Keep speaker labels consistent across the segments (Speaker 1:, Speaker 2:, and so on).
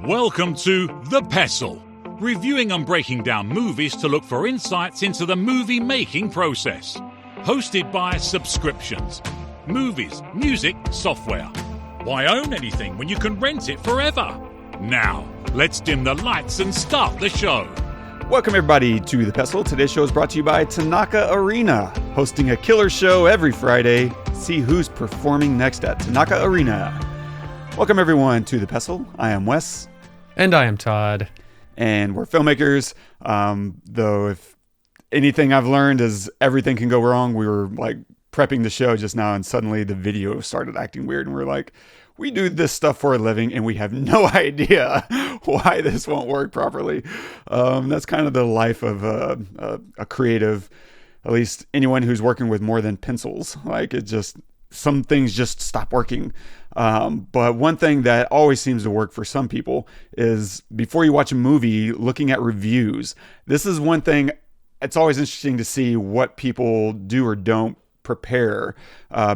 Speaker 1: Welcome to The Pestle, reviewing and breaking down movies to look for insights into the movie-making process. Hosted by Subscriptions. Movies, music, software. Why own anything when you can rent it forever? Now, let's dim the lights and start the show.
Speaker 2: Welcome everybody to The Pestle. Today's show is brought to you by Tanaka Arena, hosting a killer show every Friday. See who's performing next at Tanaka Arena. Welcome everyone to The Pestle. I am Wes.
Speaker 3: And I am Todd.
Speaker 2: And we're filmmakers. Though if anything I've learned is everything can go wrong. We were like prepping the show just now and suddenly the video started acting weird and we're like, we do this stuff for a living and we have no idea why this won't work properly. That's kind of the life of a creative, at least anyone who's working with more than pencils. Like some things just stop working. But one thing that always seems to work for some people is before you watch a movie, looking at reviews. This is one thing. It's always interesting to see what people do or don't prepare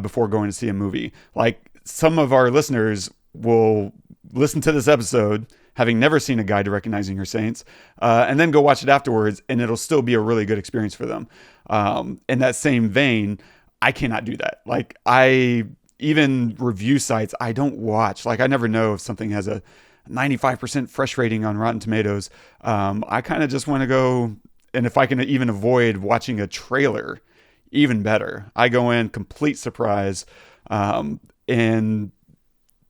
Speaker 2: before going to see a movie. Like some of our listeners will listen to this episode having never seen a guide to recognizing your saints, and then go watch it afterwards, and it'll still be a really good experience for them. In that same vein, I cannot do that. Like even review sites, I don't watch. Like I never know if something has a 95% fresh rating on Rotten Tomatoes. I kind of just want to go, and if I can even avoid watching a trailer, even better. I go in complete surprise, and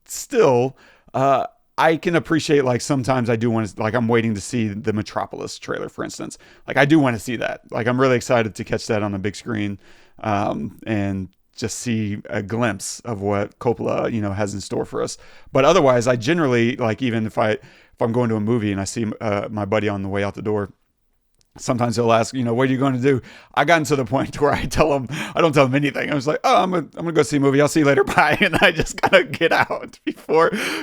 Speaker 2: still, I can appreciate, like, sometimes I do want to, like, I'm waiting to see the Metropolis trailer, for instance. Like, I do want to see that. Like, I'm really excited to catch that on a big screen, and just see a glimpse of what Coppola, has in store for us. But otherwise, I generally, like, even if I'm going to a movie and I see my buddy on the way out the door, sometimes he'll ask, what are you going to do? I gotten to the point where I don't tell him anything. I was like, oh, I'm gonna go see a movie. I'll see you later. Bye. And I just gotta get out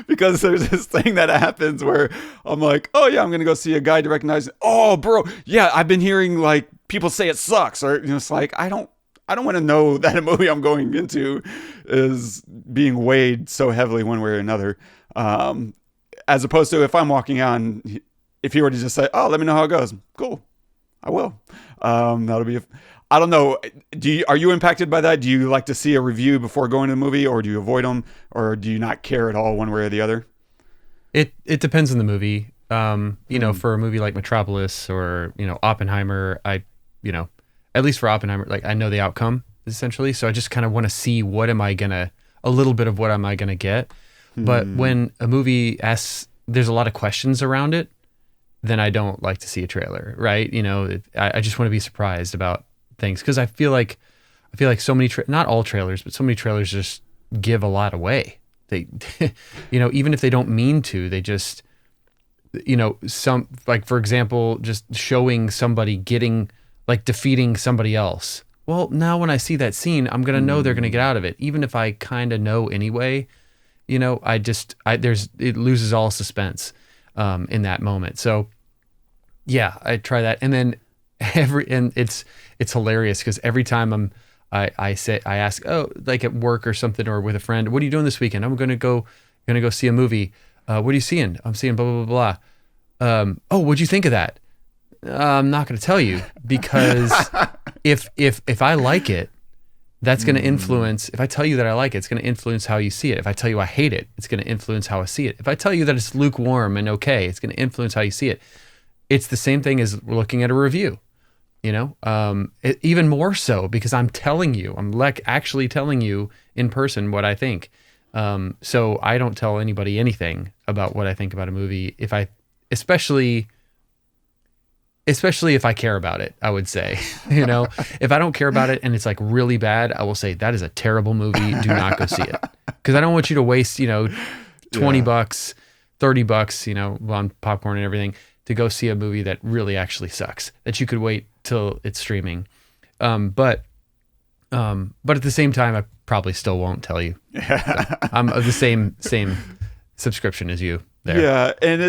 Speaker 2: because there's this thing that happens where I'm like, oh yeah, I'm gonna go see a guide to recognize it. Oh, bro, yeah, I've been hearing like people say it sucks, or it's like I don't want to know that a movie I'm going into is being weighed so heavily one way or another. As opposed to if I'm walking out and if he were to just say, oh, let me know how it goes. Cool. I will. That'll be, I don't know. Are you impacted by that? Do you like to see a review before going to the movie, or do you avoid them, or do you not care at all one way or the other?
Speaker 3: It depends on the movie. For a movie like Metropolis or, Oppenheimer, at least for Oppenheimer, like I know the outcome essentially. So I just kind of want to see a little bit of what am I going to get. But when a movie there's a lot of questions around it, then I don't like to see a trailer, right? I just want to be surprised about things because I feel like so many, not all trailers, but so many trailers just give a lot away. They, even if they don't mean to, they just, some, like for example, just showing somebody defeating somebody else. Well, now when I see that scene, I'm gonna know they're gonna get out of it, even if I kind of know anyway. It loses all suspense. In that moment. So yeah, I try that. And then it's hilarious because every time I ask, oh, like at work or something, or with a friend, what are you doing this weekend? I'm going to go see a movie. What are you seeing? I'm seeing blah, blah, blah, blah. Oh, what'd you think of that? I'm not going to tell you because if I like it, that's going to influence, if I tell you that I like it, it's going to influence how you see it. If I tell you I hate it, it's going to influence how I see it. If I tell you that it's lukewarm and okay, it's going to influence how you see it. It's the same thing as looking at a review, even more so because I'm telling you, actually telling you in person what I think. So I don't tell anybody anything about what I think about a movie. Especially if I care about it, I would say, if I don't care about it and it's like really bad, I will say that is a terrible movie. Do not go see it. Cause I don't want you to waste, $20, $30, on popcorn and everything to go see a movie that really actually sucks, that you could wait till it's streaming. But at the same time, I probably still won't tell you. So I'm of the same subscription as you there.
Speaker 2: Yeah. And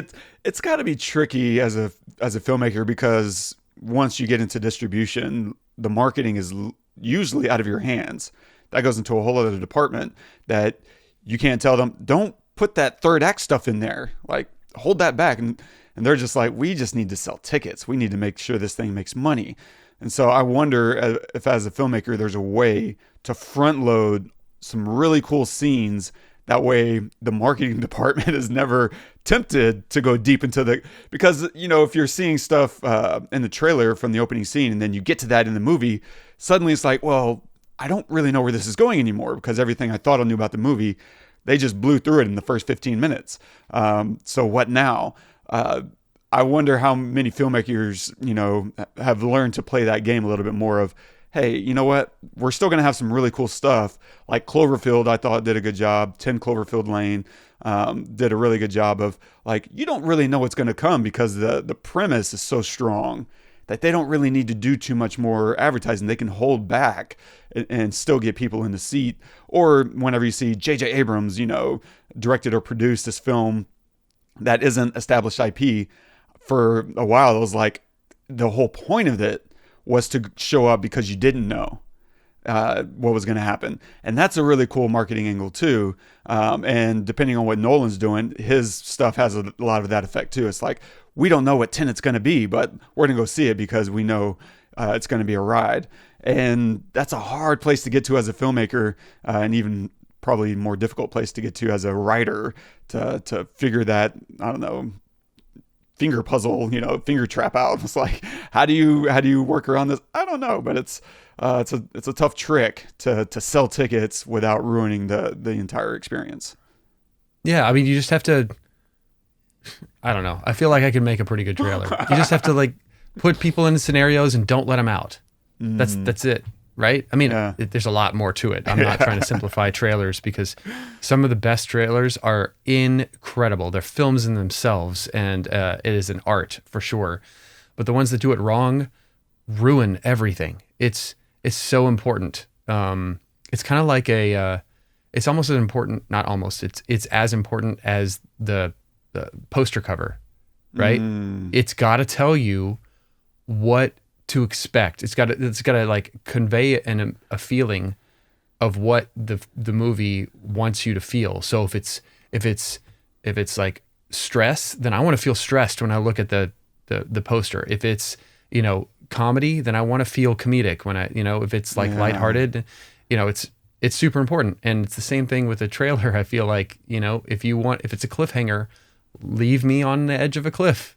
Speaker 2: it's gotta be tricky as a filmmaker because once you get into distribution, the marketing is usually out of your hands. That goes into a whole other department that you can't tell them, don't put that third act stuff in there. Like, hold that back. And they're just like, we just need to sell tickets. We need to make sure this thing makes money. And so I wonder if as a filmmaker, there's a way to front load some really cool scenes. That way the marketing department is never tempted to go deep into because, if you're seeing stuff in the trailer from the opening scene and then you get to that in the movie, suddenly it's like, well, I don't really know where this is going anymore because everything I thought I knew about the movie, they just blew through it in the first 15 minutes. So what now? I wonder how many filmmakers, have learned to play that game a little bit more of, hey, you know what? We're still going to have some really cool stuff. Like Cloverfield, I thought did a good job. 10 Cloverfield Lane did a really good job of, like, you don't really know what's going to come because the premise is so strong that they don't really need to do too much more advertising. They can hold back and still get people in the seat. Or whenever you see J.J. Abrams, directed or produced this film that isn't established IP, for a while, it was like the whole point of it was to show up because you didn't know what was going to happen. And that's a really cool marketing angle too. And depending on what Nolan's doing, his stuff has a lot of that effect too. It's like, we don't know what Tenet's going to be, but we're going to go see it because we know it's going to be a ride. And that's a hard place to get to as a filmmaker, and even probably more difficult place to get to as a writer to figure that, I don't know, finger puzzle, finger trap out. It's like, how do you work around this? I don't know, but it's a tough trick to sell tickets without ruining the entire experience.
Speaker 3: Yeah, I mean, you just have to. I don't know. I feel like I can make a pretty good trailer. You just have to like put people in scenarios and don't let them out. That's it, right? I mean, there's a lot more to it. I'm not trying to simplify trailers because some of the best trailers are incredible. They're films in themselves, and it is an art for sure. But the ones that do it wrong ruin everything. It's so important. It's kind of like it's almost as important, not almost. It's as important as the poster cover, right? It's got to tell you what to expect. It's got to like convey a feeling of what the movie wants you to feel. So if it's like stress, then I want to feel stressed when I look at the poster. If it's comedy, then I want to feel comedic when I if it's like lighthearted, it's super important. And it's the same thing with a trailer. I feel like if it's a cliffhanger, leave me on the edge of a cliff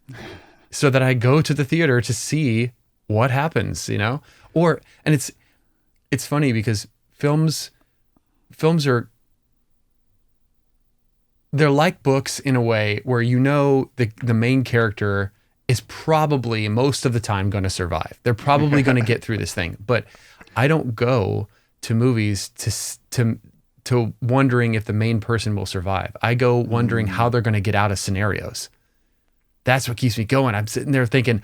Speaker 3: so that I go to the theater to see what happens, and it's funny because films they're like books in a way where the main character is probably most of the time going to survive. They're probably going to get through this thing. But I don't go to movies to wondering if the main person will survive. I go wondering how they're going to get out of scenarios. That's what keeps me going. I'm sitting there thinking,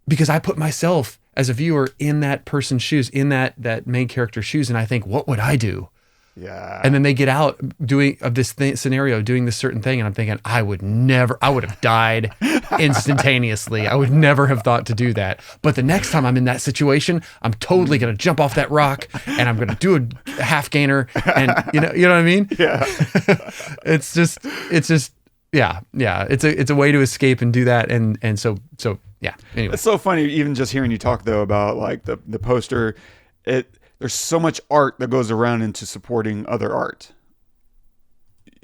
Speaker 3: because I put myself as a viewer in that person's shoes, in that main character's shoes, and I think, what would I do?
Speaker 2: Yeah.
Speaker 3: And then they get out doing this certain thing, and I'm thinking, I would have died instantaneously. I would never have thought to do that. But the next time I'm in that situation, I'm totally going to jump off that rock and I'm going to do a half gainer, and you know what I mean?
Speaker 2: Yeah.
Speaker 3: It's just yeah. It's a way to escape and do that, and so yeah. Anyway,
Speaker 2: it's so funny even just hearing you talk though about like the poster. There's so much art that goes around into supporting other art.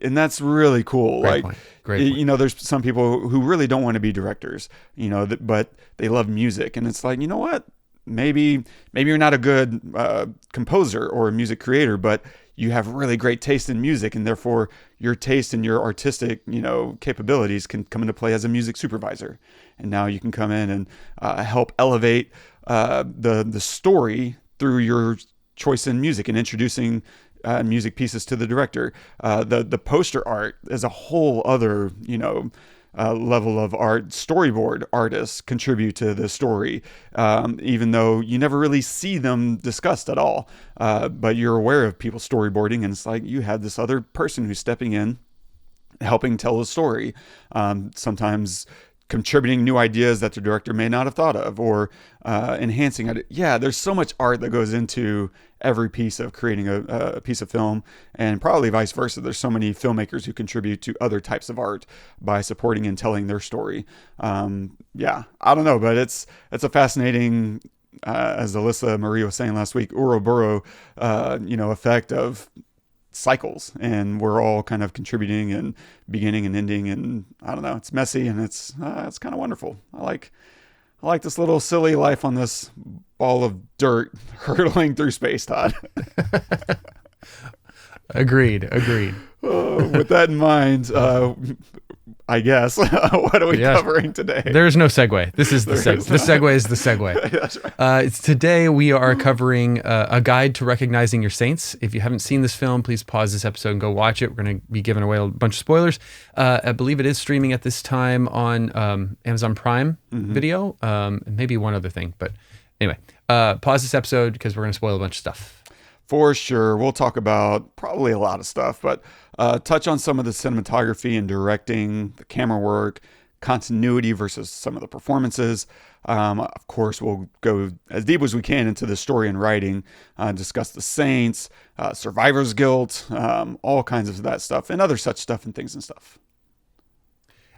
Speaker 2: And that's really cool.
Speaker 3: Great point.
Speaker 2: There's some people who really don't want to be directors, but they love music. And it's like, you know what? Maybe you're not a good composer or a music creator, but you have really great taste in music, and therefore your taste and your artistic, capabilities can come into play as a music supervisor. And now you can come in and help elevate the story through your choice in music and introducing music pieces to the director. The poster art is a whole other, level of art. Storyboard artists contribute to the story, even though you never really see them discussed at all. But you're aware of people storyboarding, and it's like you have this other person who's stepping in, helping tell a story. Sometimes contributing new ideas that the director may not have thought of, or enhancing it. Yeah, there's so much art that goes into every piece of creating a piece of film, and probably vice versa. There's so many filmmakers who contribute to other types of art by supporting and telling their story. Yeah, I don't know, but it's a fascinating, as Alyssa Marie was saying last week, Ouroboros, effect of cycles, and we're all kind of contributing and beginning and ending, and I don't know, it's messy, and it's kind of wonderful. I like this little silly life on this ball of dirt hurtling through space, Todd.
Speaker 3: Agreed.
Speaker 2: With that in mind, I guess, what are we covering today?
Speaker 3: There's no segue. This is the segue. The segue is the segue.
Speaker 2: That's right.
Speaker 3: Today we are covering a guide to recognizing your saints. If you haven't seen this film, please pause this episode and go watch it. We're going to be giving away a bunch of spoilers. I believe it is streaming at this time on Amazon Prime Video, and maybe one other thing. But anyway, pause this episode because we're going to spoil a bunch of stuff.
Speaker 2: For sure. We'll talk about probably a lot of stuff, but touch on some of the cinematography and directing, the camera work, continuity versus some of the performances. Of course, we'll go as deep as we can into the story and writing, discuss the saints, survivor's guilt, all kinds of that stuff, and other such stuff and things and stuff.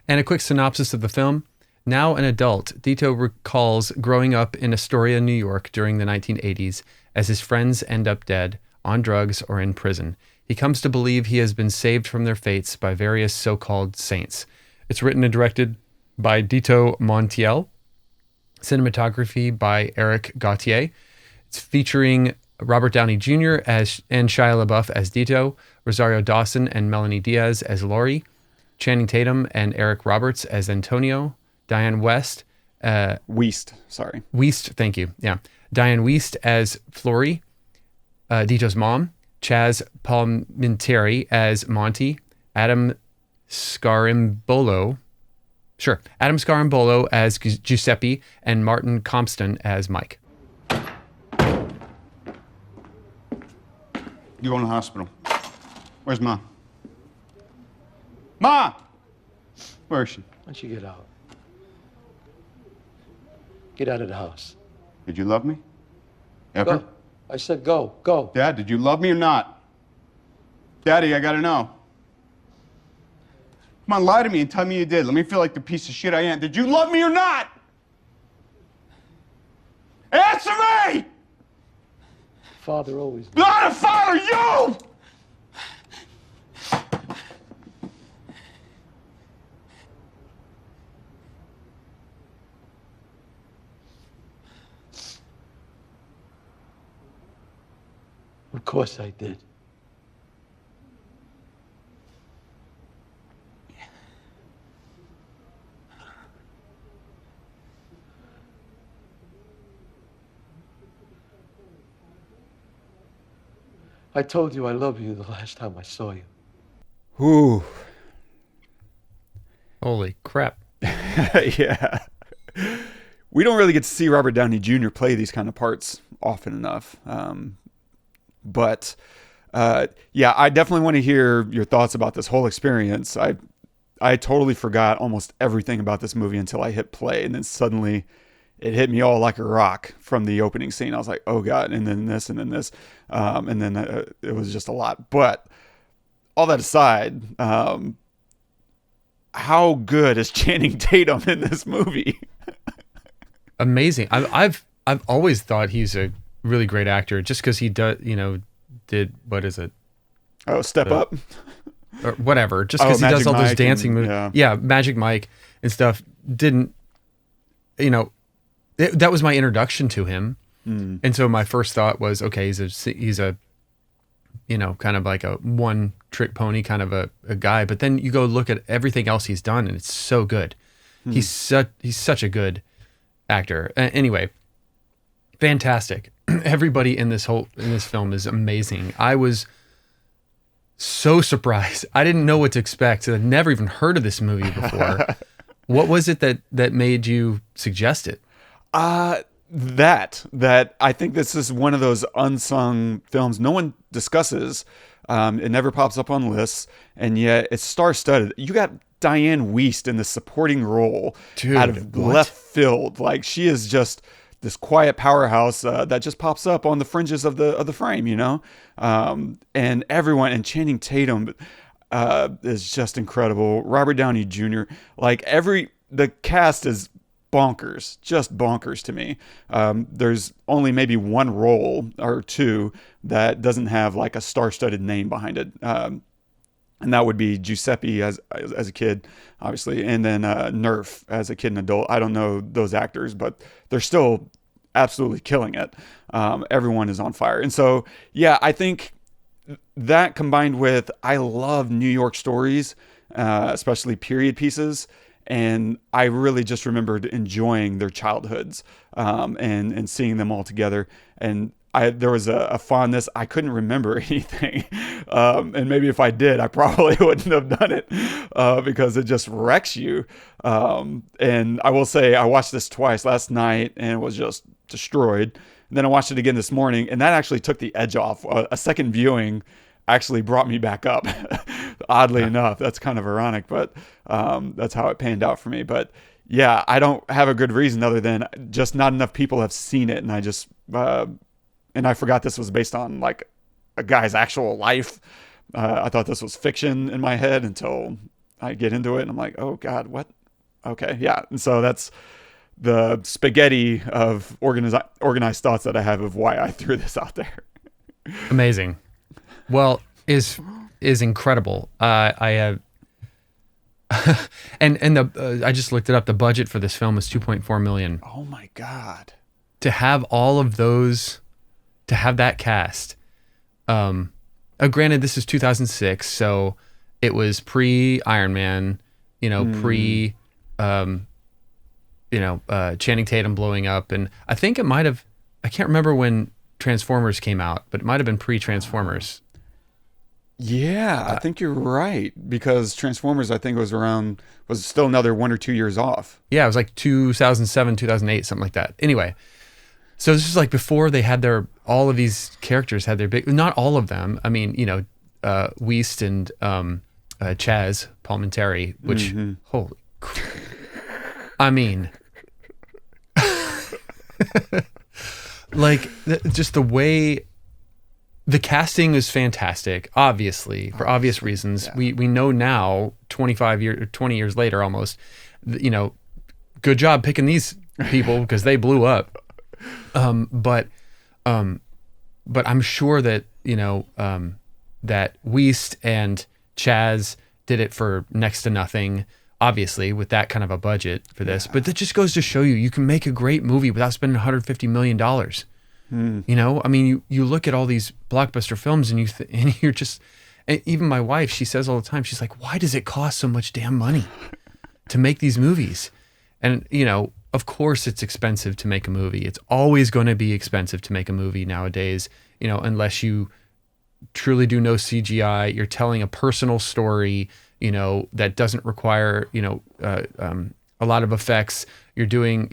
Speaker 3: And a quick synopsis of the film. Now an adult, Dito recalls growing up in Astoria, New York during the 1980s as his friends end up dead, on drugs, or in prison. He comes to believe he has been saved from their fates by various so-called saints. It's written and directed by Dito Montiel. Cinematography by Eric Gautier. It's featuring Robert Downey Jr. and Shia LaBeouf as Dito, Rosario Dawson and Melonie Diaz as Laurie, Channing Tatum and Eric Roberts as Antonio, Dianne Wiest, thank you. Yeah. Dianne Wiest as Flori, Dito's mom, Chazz Palminteri as Monty, Adam Scarimbolo as Guiseppe, and Martin Compston as Mike.
Speaker 4: You going to the hospital. Where's Mom? Ma! Where is she?
Speaker 5: Why don't you get out? Get out of the house.
Speaker 4: Did you love me? Ever?
Speaker 5: Go. I said go. Go.
Speaker 4: Dad, did you love me or not? Daddy, I gotta know. Come on, lie to me and tell me you did. Let me feel like the piece of shit I am. Did you love me or not? Answer me!
Speaker 5: Father always.
Speaker 4: Not a father, you!
Speaker 5: Of course I did. I told you I love you the last time I saw you.
Speaker 2: Ooh.
Speaker 3: Holy crap.
Speaker 2: Yeah. We don't really get to see Robert Downey Jr. play these kind of parts often enough. But I definitely want to hear your thoughts about this whole experience. I totally forgot almost everything about this movie until I hit play, and then suddenly it hit me all like a rock from the opening scene. I was like, oh God, and then this, and then this. And then it was just a lot. But all that aside, how good is Channing Tatum in this movie?
Speaker 3: Amazing. I've always thought he's a really great actor just because he did what is it?
Speaker 2: Oh, Step Up?
Speaker 3: Or whatever. Just because he does all those
Speaker 2: Mike
Speaker 3: dancing moves. Yeah, Magic Mike and stuff. That was my introduction to him. And so my first thought was, okay, he's a kind of like a one trick pony kind of a guy. But then you go look at everything else he's done and it's so good. He's such a good actor. Anyway, fantastic. Everybody in this film is amazing. I was so surprised. I didn't know what to expect. I'd never even heard of this movie before. What was it that made you suggest it?
Speaker 2: that I think this is one of those unsung films no one discusses. It never pops up on lists, and yet it's star-studded. You got Dianne Wiest in the supporting role,
Speaker 3: Dude,
Speaker 2: out of
Speaker 3: what?
Speaker 2: left field. Like, she is just this quiet powerhouse that just pops up on the fringes of the frame, you know. And everyone, and Channing Tatum is just incredible. Robert Downey Jr. Like, the cast is bonkers, just bonkers to me. There's only maybe one role or two that doesn't have like a star-studded name behind it. And that would be Giuseppe as a kid, obviously, and then Nerf as a kid and adult. I don't know those actors, but they're still absolutely killing it. Everyone is on fire. And so, yeah, I think that combined with, I love New York stories, especially period pieces. And I really just remembered enjoying their childhoods and seeing them all together. And there was a fondness. I couldn't remember anything. And maybe if I did, I probably wouldn't have done it because it just wrecks you. And I will say, I watched this twice last night and was just destroyed. And then I watched it again this morning, and that actually took the edge off. A second viewing actually brought me back up. Oddly enough, that's kind of ironic, but that's how it panned out for me. But yeah, I don't have a good reason other than just not enough people have seen it, and I just and I forgot this was based on like a guy's actual life. I thought this was fiction in my head until I get into it, and I'm like, oh God, what? Okay, yeah. And so that's the spaghetti of organized thoughts that I have of why I threw this out there.
Speaker 3: Amazing. Well, is incredible. I have, and I just looked it up. The budget for this film was $2.4 million.
Speaker 2: Oh my God!
Speaker 3: To have all of those, to have that cast. Granted, this is 2006, so it was pre Iron Man. You know, pre, Channing Tatum blowing up, and I think it might have. I can't remember when Transformers came out, but it might have been pre-Transformers.
Speaker 2: Yeah, I think you're right, because Transformers, I think, was still another 1 or 2 years off.
Speaker 3: Yeah, it was like 2007, 2008, something like that. Anyway, so this is like before they had all of these characters had their big, not all of them. I mean, Wiest and Chazz, Palminteri, which, holy crap. I mean, like, just the way the casting is fantastic, obviously, for obvious reasons. Yeah. We know now, 20 years later almost, good job picking these people because they blew up. But I'm sure that, that Wiest and Chazz did it for next to nothing, obviously, with that kind of a budget for this. Yeah. But that just goes to show you can make a great movie without spending $150 million. I mean, you look at all these blockbuster films and you're just, and even my wife, she says all the time, she's like, why does it cost so much damn money to make these movies? And, of course it's expensive to make a movie. It's always going to be expensive to make a movie nowadays, unless you truly do no CGI, you're telling a personal story, that doesn't require, a lot of effects. You're doing,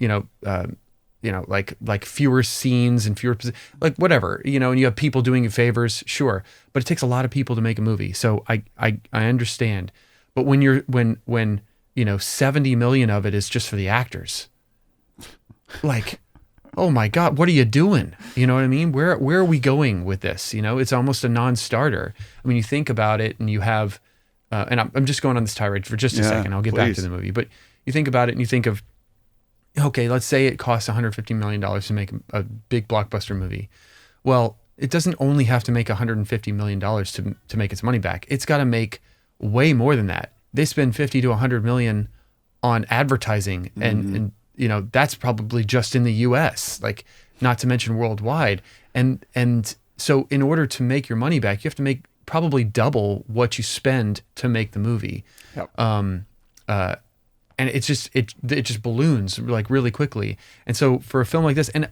Speaker 3: like fewer scenes and fewer, like whatever, and you have people doing you favors, sure. But it takes a lot of people to make a movie. So I understand. But when 70 million of it is just for the actors, like, oh my God, what are you doing? You know what I mean? Where are we going with this? It's almost a non-starter. I mean, you think about it and you have, and I'm just going on this tirade for just a second. I'll get back to the movie. But you think about it and you think of, okay, let's say it costs $150 million to make a big blockbuster movie. Well, it doesn't only have to make $150 million to make its money back. It's got to make way more than that. They spend 50 to 100 million on advertising, and that's probably just in the US, like, not to mention worldwide. And so in order to make your money back, you have to make probably double what you spend to make the movie. Yep. And it just balloons like really quickly. And so for a film like this, and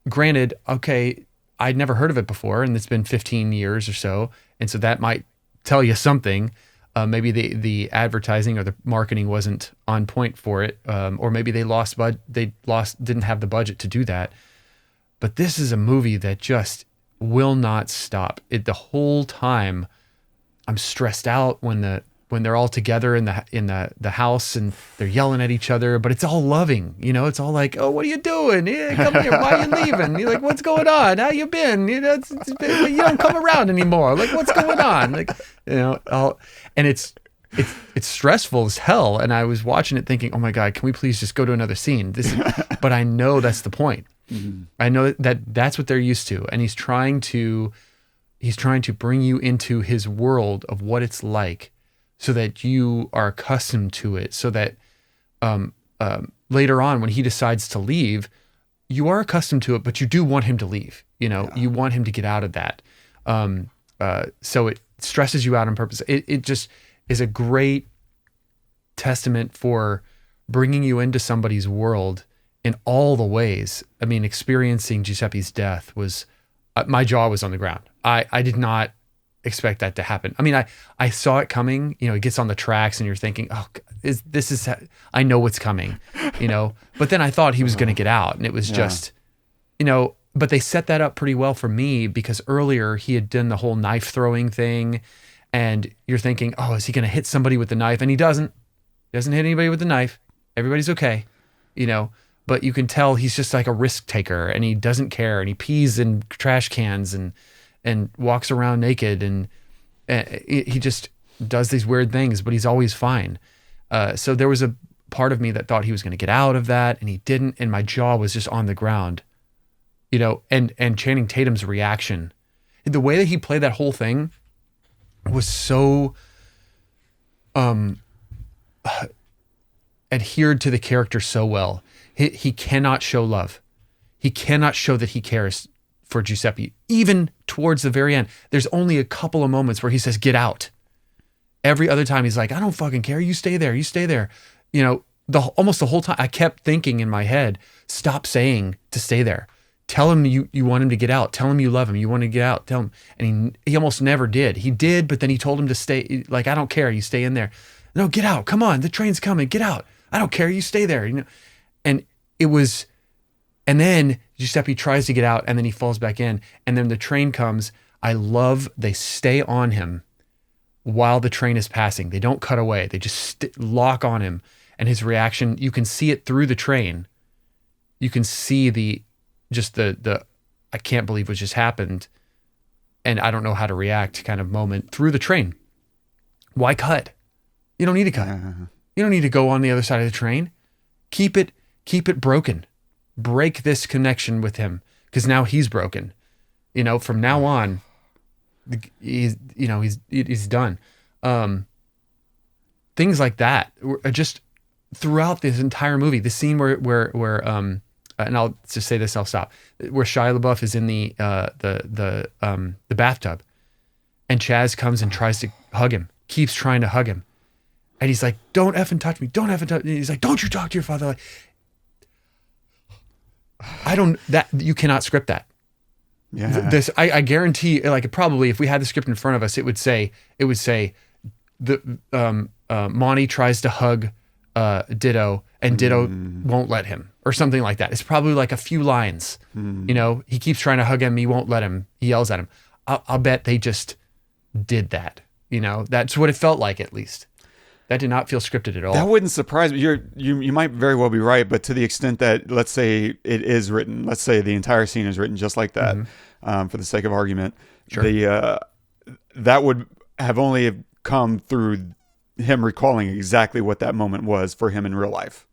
Speaker 3: granted, okay, I'd never heard of it before, and it's been 15 years or so, and so that might tell you something. Maybe the advertising or the marketing wasn't on point for it, or maybe they didn't have the budget to do that. But this is a movie that just will not stop. The whole time I'm stressed out when they're all together in the house and they're yelling at each other, but it's all loving, it's all like, oh, what are you doing? Yeah, come here. Why are you leaving? You're like, what's going on? How you been? You don't come around anymore. Like, what's going on? Like, and it's stressful as hell. And I was watching it thinking, oh my God, can we please just go to another scene? But I know that's the point. Mm-hmm. I know that's what they're used to. And he's trying to bring you into his world of what it's like, so that you are accustomed to it, so that later on when he decides to leave, you are accustomed to it, but you do want him to leave. You want him to get out of that. So it stresses you out on purpose. It just is a great testament for bringing you into somebody's world in all the ways. I mean, experiencing Giuseppe's death was, my jaw was on the ground. I did not expect that to happen. I mean, I saw it coming. It gets on the tracks and you're thinking, oh, I know what's coming, But then I thought he was going to get out, and it was just, But they set that up pretty well for me, because earlier he had done the whole knife throwing thing, and you're thinking, oh, is he going to hit somebody with the knife? And he doesn't. He doesn't hit anybody with the knife. Everybody's okay, But you can tell he's just like a risk taker, and he doesn't care, and he pees in trash cans and walks around naked, and he just does these weird things, but he's always fine. So there was a part of me that thought he was going to get out of that, and he didn't, and my jaw was just on the ground, and Channing Tatum's reaction, the way that he played that whole thing was so adhered to the character so well. He cannot show love. He cannot show that he cares for Giuseppe, even towards the very end. There's only a couple of moments where he says, get out. Every other time he's like, I don't fucking care. You stay there. You stay there. Almost the whole time I kept thinking in my head, stop saying to stay there. Tell him you want him to get out. Tell him you love him. You want to get out. Tell him. And he almost never did. He did, but then he told him to stay. Like, I don't care. You stay in there. No, get out. Come on. The train's coming. Get out. I don't care. You stay there. And it was, and then Giuseppe tries to get out, and then he falls back in, and then the train comes. I love they stay on him while the train is passing. They don't cut away. They just lock on him, and his reaction, you can see it through the train. You can see the I can't believe what just happened, and I don't know how to react kind of moment through the train. Why cut? You don't need to cut. You don't need to go on the other side of the train. Keep it broken. Break this connection with him, because now he's broken. From now on, he's done. Things like that are just throughout this entire movie. The scene where and I'll just say this, I'll stop. Where Shia LaBeouf is in the bathtub, and Chazz comes and tries to hug him, keeps trying to hug him, and he's like, "Don't effing touch me! Don't effing touch me!" And he's like, "Don't you talk to your father?" Like, you cannot script that.
Speaker 2: Yeah.
Speaker 3: I guarantee, like, probably if we had the script in front of us, it would say the Monty tries to hug Ditto, and Ditto won't let him, or something like that. It's probably like a few lines. He keeps trying to hug him, he won't let him. He yells at him. I'll bet they just did that. That's what it felt like, at least. That did not feel scripted at all.
Speaker 2: That wouldn't surprise me. You might very well be right, but to the extent that, let's say it is written, let's say the entire scene is written just like that, for the sake of argument,
Speaker 3: sure.
Speaker 2: That would have only come through him recalling exactly what that moment was for him in real life.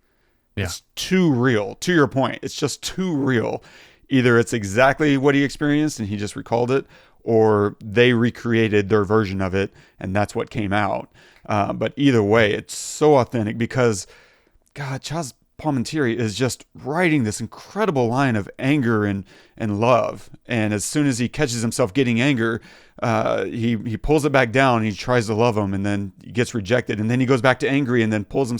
Speaker 3: Yeah.
Speaker 2: It's too real. To your point, it's just too real. Either it's exactly what he experienced and he just recalled it, or they recreated their version of it and that's what came out. But either way, it's so authentic, because God, Chazz Palminteri is just writing this incredible line of anger and love. And as soon as he catches himself getting anger, he pulls it back down and he tries to love him, and then he gets rejected, and then he goes back to angry and then pulls him.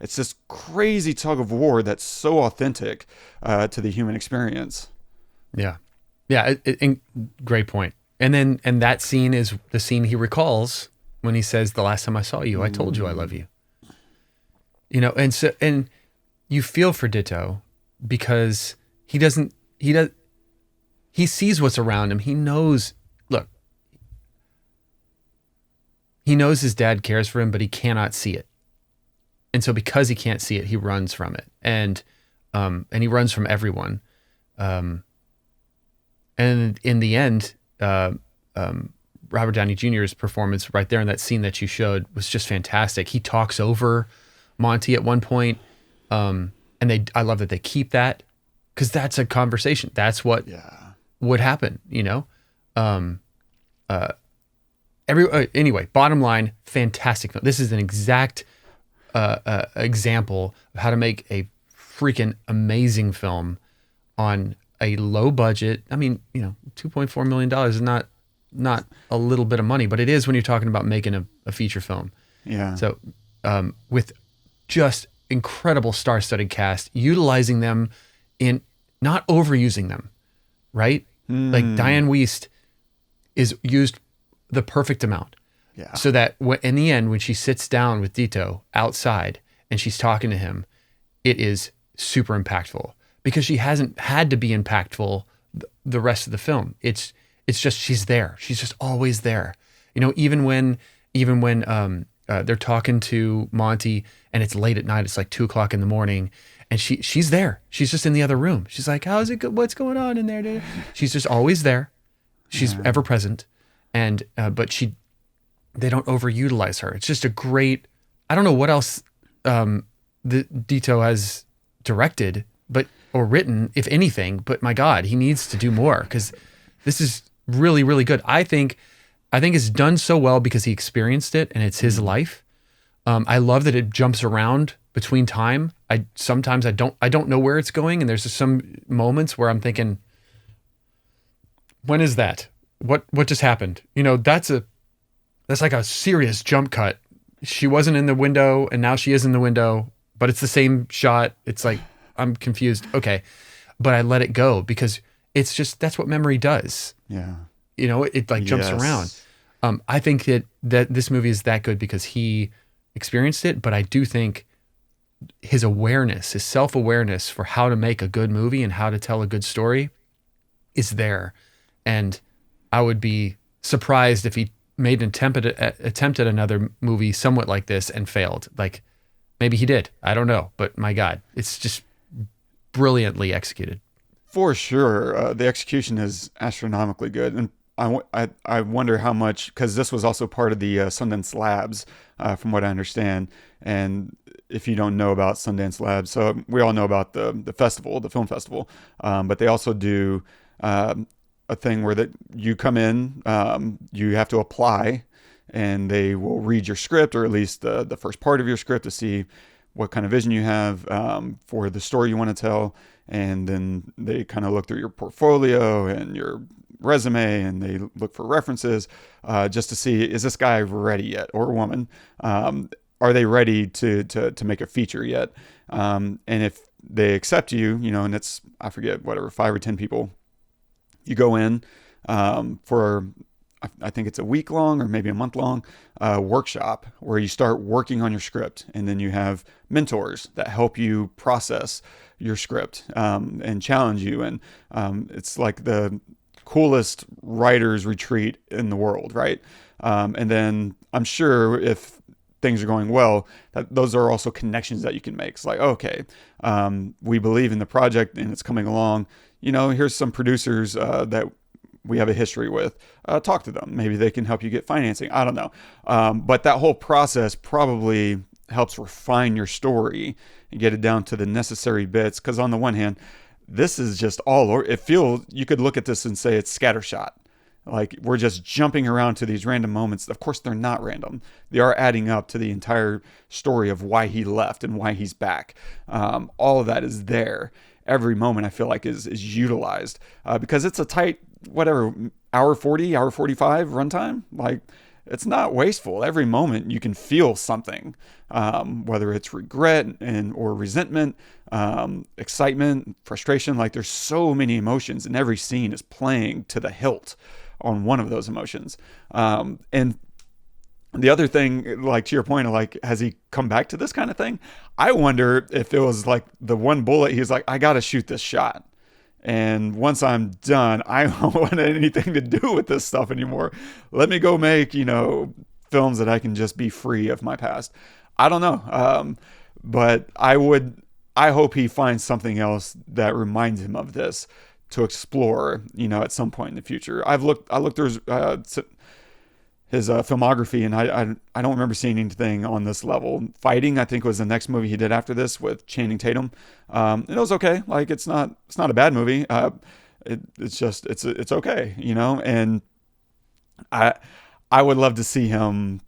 Speaker 2: It's this crazy tug of war that's so authentic to the human experience.
Speaker 3: Yeah. Yeah. Great point. And that scene is the scene he recalls when he says, "The last time I saw you, I told you I love you." You know, and you feel for Ditto because he sees what's around him. He knows, look, he knows his dad cares for him, but he cannot see it. And so because he can't see it, he runs from it. And he runs from everyone. And in the end, Robert Downey Jr.'s performance right there in that scene that you showed was just fantastic. He talks over Monty at one point. And I love that they keep that, because that's a conversation. That's what would happen, you know? Anyway, bottom line, fantastic film. This is an exact example of how to make a freaking amazing film on a low budget. I mean, you know, $2.4 million is not a little bit of money, but it is when you're talking about making a feature film.
Speaker 2: Yeah.
Speaker 3: So with just incredible star-studded cast, utilizing them in, not overusing them, right? Like Dianne Wiest is used the perfect amount.
Speaker 2: Yeah.
Speaker 3: So that in the end, when she sits down with Ditto outside and she's talking to him, it is super impactful, because she hasn't had to be impactful the rest of the film. It's just, she's there. She's just always there. You know, even when they're talking to Monty and it's late at night, it's like 2:00 in the morning, and she's there. She's just in the other room. She's like, "How's it go? What's going on in there, dude?" She's just always there. She's ever present. And, but they don't overutilize her. It's just a great, I don't know what else the Ditto has directed, or written, if anything, but my God, he needs to do more, because this is really, really good. I think it's done so well because he experienced it and it's his life. I love that it jumps around between time. Sometimes I don't know where it's going, and there's just some moments where I'm thinking, when is that? What just happened? You know, that's like a serious jump cut. She wasn't in the window and now she is in the window, but it's the same shot. It's like, I'm confused. Okay. But I let it go because it's just, that's what memory does.
Speaker 2: Yeah.
Speaker 3: You know, it like jumps around. I think that this movie is that good because he experienced it, but I do think his awareness, his self-awareness for how to make a good movie and how to tell a good story is there. And I would be surprised if he made an attempt at another movie somewhat like this and failed. Like, maybe he did. I don't know. But my God, it's just brilliantly executed.
Speaker 2: For sure. The execution is astronomically good. And I wonder how much, because this was also part of the Sundance Labs, from what I understand. And if you don't know about Sundance Labs, so we all know about the festival, the film festival, but they also do a thing where that you come in, you have to apply, and they will read your script, or at least the first part of your script, to see what kind of vision you have for the story you want to tell. And then they kind of look through your portfolio and your resume, and they look for references just to see, is this guy ready yet, or woman? Are they ready to make a feature yet? And if they accept you, you know, and it's, I forget, whatever, 5 or 10 people, you go in for, I think it's a week long or maybe a month long workshop where you start working on your script. And then you have mentors that help you process your script and challenge you. And it's like the coolest writer's retreat in the world, right? And then I'm sure if things are going well, that those are also connections that you can make. It's like, okay, we believe in the project and it's coming along. You know, here's some producers that we have a history with. Talk to them. Maybe they can help you get financing. I don't know. But that whole process probably helps refine your story and get it down to the necessary bits. Because on the one hand, this is just you could look at this and say it's scattershot. Like, we're just jumping around to these random moments. Of course, they're not random. They are adding up to the entire story of why he left and why he's back. All of that is there. Every moment I feel like is utilized because it's a tight, whatever, hour 40, hour 45 runtime. Like, it's not wasteful. Every moment you can feel something, whether it's regret or resentment, excitement, frustration. Like, there's so many emotions, and every scene is playing to the hilt on one of those emotions. And The other thing, like to your point, like, has he come back to this kind of thing? I wonder if it was like the one bullet, he's like, I got to shoot this shot. And once I'm done, I don't want anything to do with this stuff anymore. Let me go make, films that I can just be free of my past. I don't know. But I hope he finds something else that reminds him of this to explore, at some point in the future. I looked through his filmography, and I don't remember seeing anything on this level. Fighting, I think, was the next movie he did after this with Channing Tatum. And it was okay. Like, it's not a bad movie. It's okay, and I would love to see him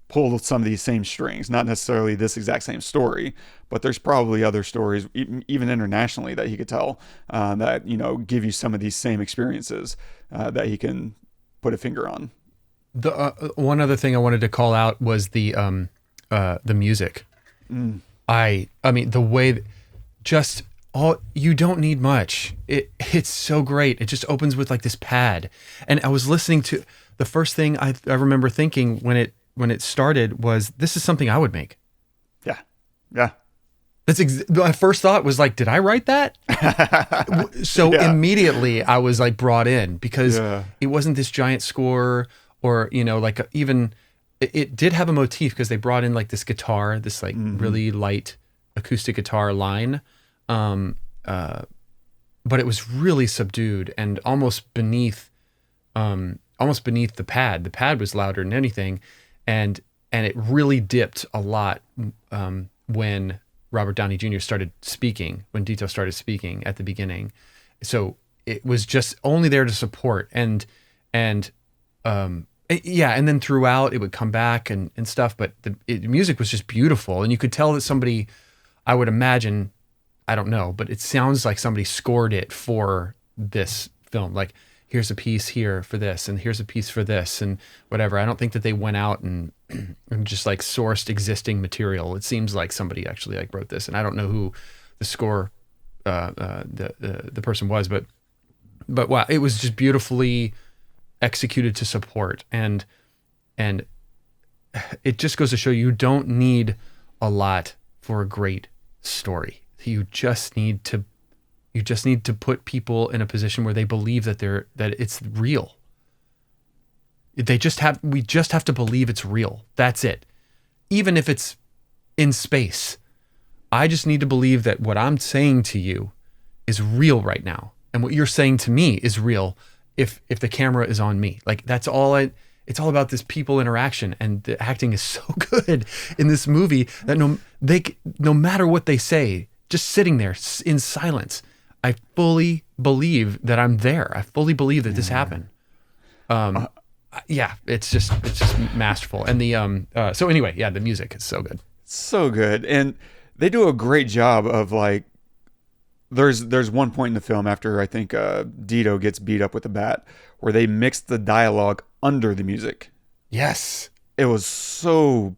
Speaker 2: pull some of these same strings, not necessarily this exact same story, but there's probably other stories, even internationally, that he could tell, that, give you some of these same experiences, that he can put a finger on.
Speaker 3: The one other thing I wanted to call out was the music. I mean, the way, just you don't need much. It's so great. It just opens with like this pad, and I was listening to the first thing I remember thinking when it started was, this is something I would make.
Speaker 2: Yeah.
Speaker 3: My first thought was like, did I write that? So immediately I was like brought in, because it wasn't this giant score, or, like even it did have a motif, because they brought in like this guitar, this like really light acoustic guitar line. But it was really subdued and almost beneath the pad. The pad was louder than anything. And it really dipped a lot when Robert Downey Jr. started speaking, when Dito started speaking at the beginning. So it was just only there to support, and then throughout it would come back and stuff. But the music was just beautiful, and you could tell that somebody, I would imagine, I don't know, but it sounds like somebody scored it for this film. Like, here's a piece here for this, and here's a piece for this, and whatever. I don't think that they went out and just like sourced existing material. It seems like somebody actually like wrote this, and I don't know who the score, the person was, but wow, it was just beautifully executed to support, and it just goes to show you don't need a lot for a great story. You just need to put people in a position where they believe that it's real. We just have to believe it's real. That's it. Even if it's in space, I just need to believe that what I'm saying to you is real right now, and what you're saying to me is real. If the camera is on me, like, that's all. It's all about this people interaction, and the acting is so good in this movie that no matter what they say, just sitting there in silence, I fully believe that I'm there. I fully believe that this happened. It's just masterful. And so anyway, the music is so good.
Speaker 2: So good. And they do a great job of, like, there's one point in the film after I think Dito gets beat up with a bat where they mix the dialogue under the music.
Speaker 3: Yes.
Speaker 2: It was so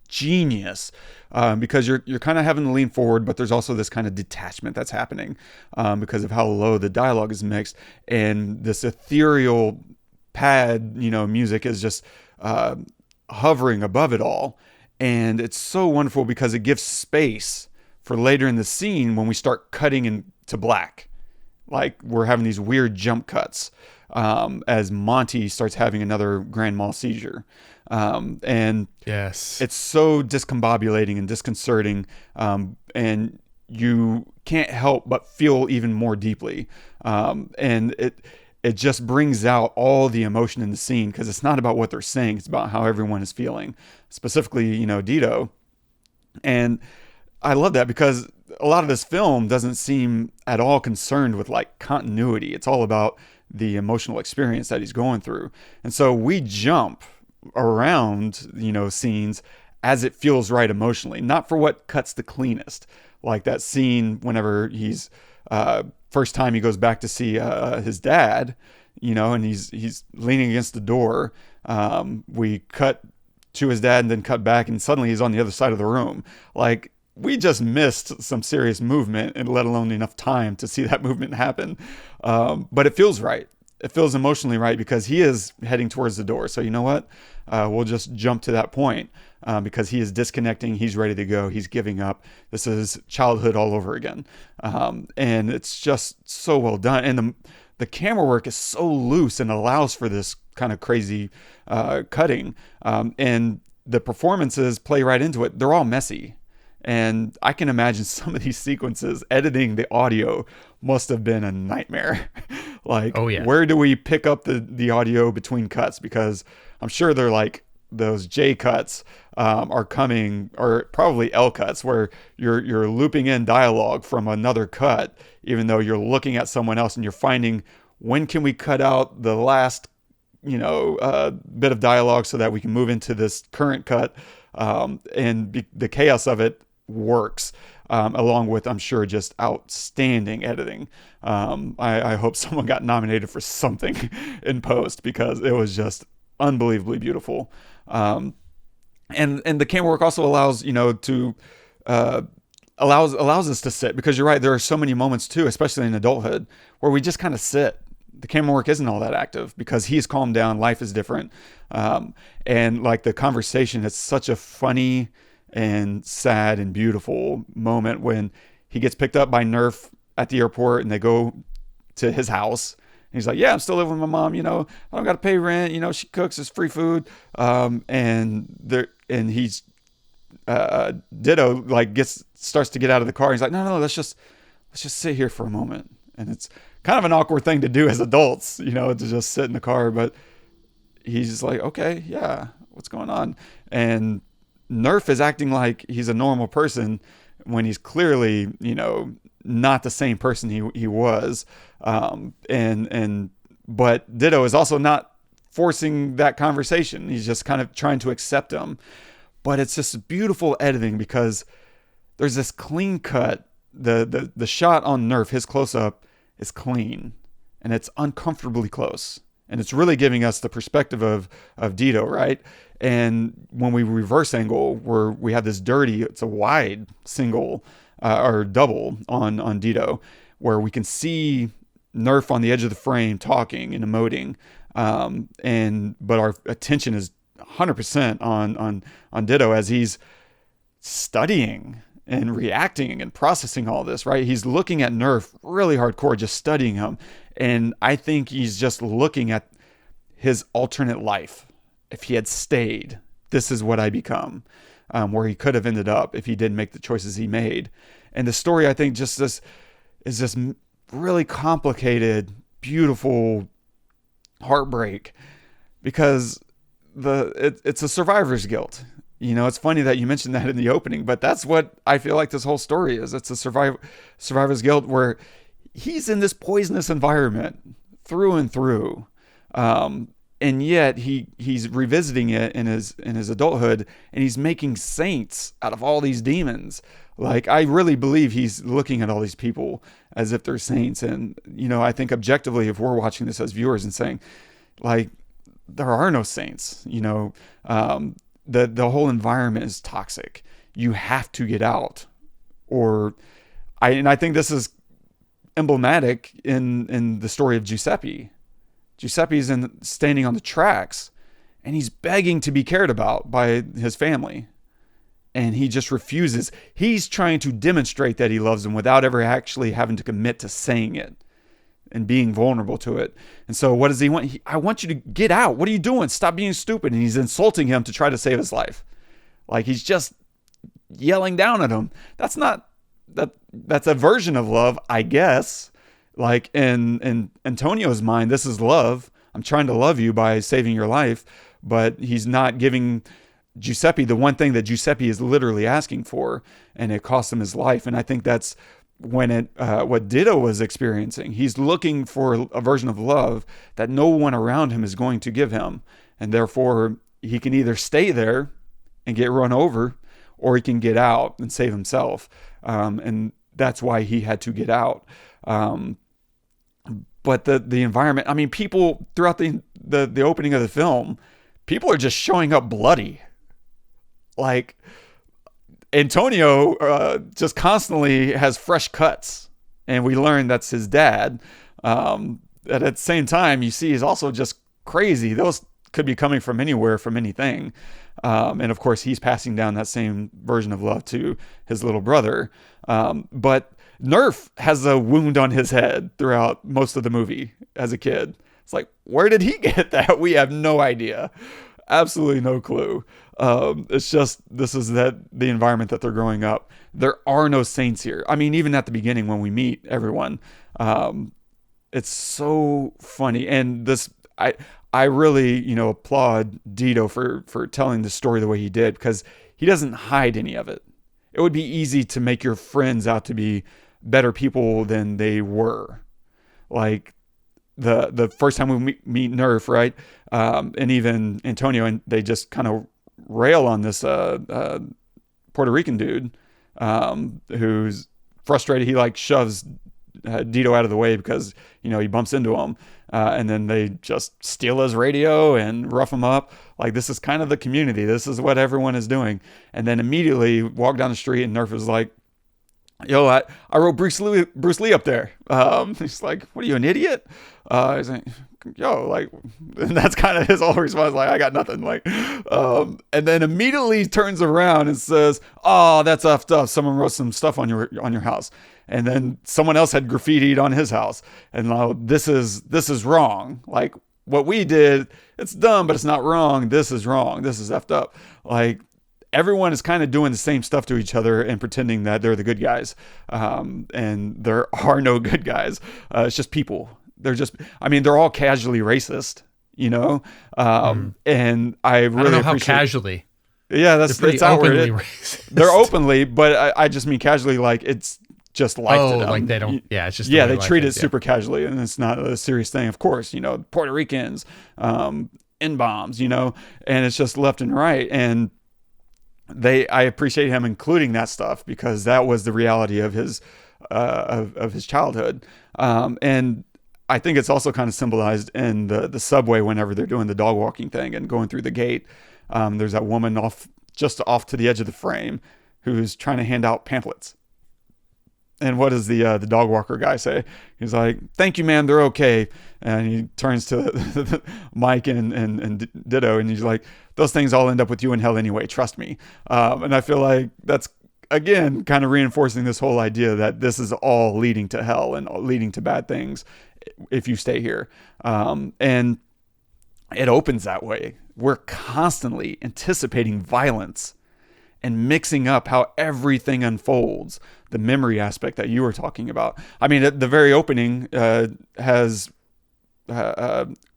Speaker 2: genius, because you're kind of having to lean forward, but there's also this kind of detachment that's happening because of how low the dialogue is mixed, and this ethereal pad, music is just hovering above it all. And it's so wonderful because it gives space for later in the scene when we start cutting into black. Like, we're having these weird jump cuts as Monty starts having another grand mal seizure. And
Speaker 3: yes,
Speaker 2: it's so discombobulating and disconcerting. And you can't help but feel even more deeply. And it just brings out all the emotion in the scene, because it's not about what they're saying. It's about how everyone is feeling, specifically, Dito. And I love that, because a lot of this film doesn't seem at all concerned with like continuity. It's all about the emotional experience that he's going through. And so we jump around, scenes as it feels right emotionally, not for what cuts the cleanest. Like that scene whenever he's first time he goes back to see his dad, and he's leaning against the door. We cut to his dad and then cut back, and suddenly he's on the other side of the room. Like, we just missed some serious movement, and let alone enough time to see that movement happen. But it feels right. it feels emotionally right because he is heading towards the door. So you know what? We'll just jump to that point because he is disconnecting. He's ready to go. He's giving up. This is childhood all over again. And it's just so well done. And the camera work is so loose and allows for this kind of crazy cutting. And the performances play right into it. They're all messy. And I can imagine some of these sequences, editing the audio must have been a nightmare. Like,
Speaker 3: oh, yeah.
Speaker 2: Where do we pick up the audio between cuts? Because I'm sure they're like those J cuts are coming, or probably L cuts, where you're looping in dialogue from another cut, even though you're looking at someone else and you're finding when can we cut out the last, bit of dialogue so that we can move into this current cut. The chaos of it works, along with, I'm sure, just outstanding editing. I hope someone got nominated for something in post because it was just unbelievably beautiful. And the camera work also allows, allows us to sit, because you're right. There are so many moments too, especially in adulthood, where we just kind of sit. The camera work isn't all that active because he's calmed down. Life is different. And like the conversation, it's such a funny and sad and beautiful moment when he gets picked up by Nerf at the airport and they go to his house. And he's like, yeah, I'm still living with my mom. I don't got to pay rent. She cooks, it's free food. And he's, Ditto starts to get out of the car. He's like, no, let's just sit here for a moment. And it's kind of an awkward thing to do as adults, to just sit in the car. But he's just like, okay, yeah, what's going on? And Nerf is acting like he's a normal person when he's clearly, not the same person he was. But Ditto is also not forcing that conversation. He's just kind of trying to accept him. But it's just beautiful editing because there's this clean cut. The shot on Nerf, his close up, is clean and it's uncomfortably close. And it's really giving us the perspective of Ditto, right? And when we reverse angle, where we have this dirty, it's a wide single or double on Ditto, where we can see Nerf on the edge of the frame talking and emoting. But our attention is 100% on Ditto as he's studying and reacting and processing all this, right? He's looking at Nerf really hardcore, just studying him. And I think he's just looking at his alternate life. If he had stayed, this is what I become, where he could have ended up if he didn't make the choices he made. And the story, I think, is this really complicated, beautiful heartbreak, because it's a survivor's guilt. It's funny that you mentioned that in the opening, but that's what I feel like this whole story is. It's a survivor's guilt where he's in this poisonous environment through and through. And yet he's revisiting it in his adulthood, and he's making saints out of all these demons. Like, I really believe he's looking at all these people as if they're saints. And, I think objectively, if we're watching this as viewers and saying, like, there are no saints, the whole environment is toxic. You have to get out. I think this is emblematic in the story of Giuseppe. Giuseppe's standing on the tracks, and he's begging to be cared about by his family. And he just refuses. He's trying to demonstrate that he loves them without ever actually having to commit to saying it and being vulnerable to it. And so what does he want? I want you to get out. What are you doing? Stop being stupid. And he's insulting him to try to save his life. Like, he's just yelling down at him. That's a version of love, I guess. Like, in Antonio's mind, this is love. I'm trying to love you by saving your life. But he's not giving Giuseppe the one thing that Giuseppe is literally asking for, and it costs him his life. And I think that's when what Ditto was experiencing. He's looking for a version of love that no one around him is going to give him, and therefore he can either stay there and get run over, or he can get out and save himself. And that's why he had to get out. But the environment, I mean, people throughout the opening of the film, people are just showing up bloody. Like, Antonio just constantly has fresh cuts, and we learn that's his dad. at the same time, you see he's also just crazy. Those could be coming from anywhere, from anything. And of course, he's passing down that same version of love to his little brother. But Nerf has a wound on his head throughout most of the movie as a kid. It's like, where did he get that? We have no idea. Absolutely no clue. It's just, this is the environment that they're growing up. There are no saints here. I mean, even at the beginning when we meet everyone, it's so funny. And I really, applaud Dito for telling the story the way he did, because he doesn't hide any of it. It would be easy to make your friends out to be better people than they were. Like the first time we meet Nerf, right? And even Antonio, and they just kind of rail on this Puerto Rican dude who's frustrated. He like shoves Dito out of the way because he bumps into him, and then they just steal his radio and rough him up. Like, this is kind of the community. This is what everyone is doing. And then immediately walk down the street, and Nerf is like, "Yo, I wrote Bruce Lee up there." He's like, "What are you, an idiot?" He's like, "Yo," like, and that's kind of his whole response. Like, "I got nothing." Like, and then immediately turns around and says, "Oh, that's effed up. Someone wrote some stuff on your house." And then someone else had graffitied on his house. And now this is wrong. Like, what we did, it's dumb, but it's not wrong. This is wrong. This is effed up. Like, everyone is kind of doing the same stuff to each other and pretending that they're the good guys. And there are no good guys. It's just people. They're all casually racist, and I really
Speaker 3: I don't know how
Speaker 2: appreciate,
Speaker 3: casually.
Speaker 2: Yeah, it's outward.
Speaker 3: Openly racist.
Speaker 2: They're openly, but I just mean casually, like it's just life to them.
Speaker 3: Like they don't. Yeah, it's just
Speaker 2: they treat it super casually, and it's not a serious thing. Of course, Puerto Ricans, N-bombs, and it's just left and right. And I appreciate him including that stuff, because that was the reality of his of his childhood. And I think it's also kind of symbolized in the subway whenever they're doing the dog walking thing and going through the gate. There's that woman off to the edge of the frame who's trying to hand out pamphlets. And what does the dog walker guy say? He's like, "Thank you, ma'am, they're okay." And he turns to Mike and Ditto, and he's like, "Those things all end up with you in hell anyway, trust me." And I feel like that's, again, kind of reinforcing this whole idea that this is all leading to hell and leading to bad things if you stay here. And it opens that way. We're constantly anticipating violence and mixing up how everything unfolds. The memory aspect that you were talking about. I mean, the very opening has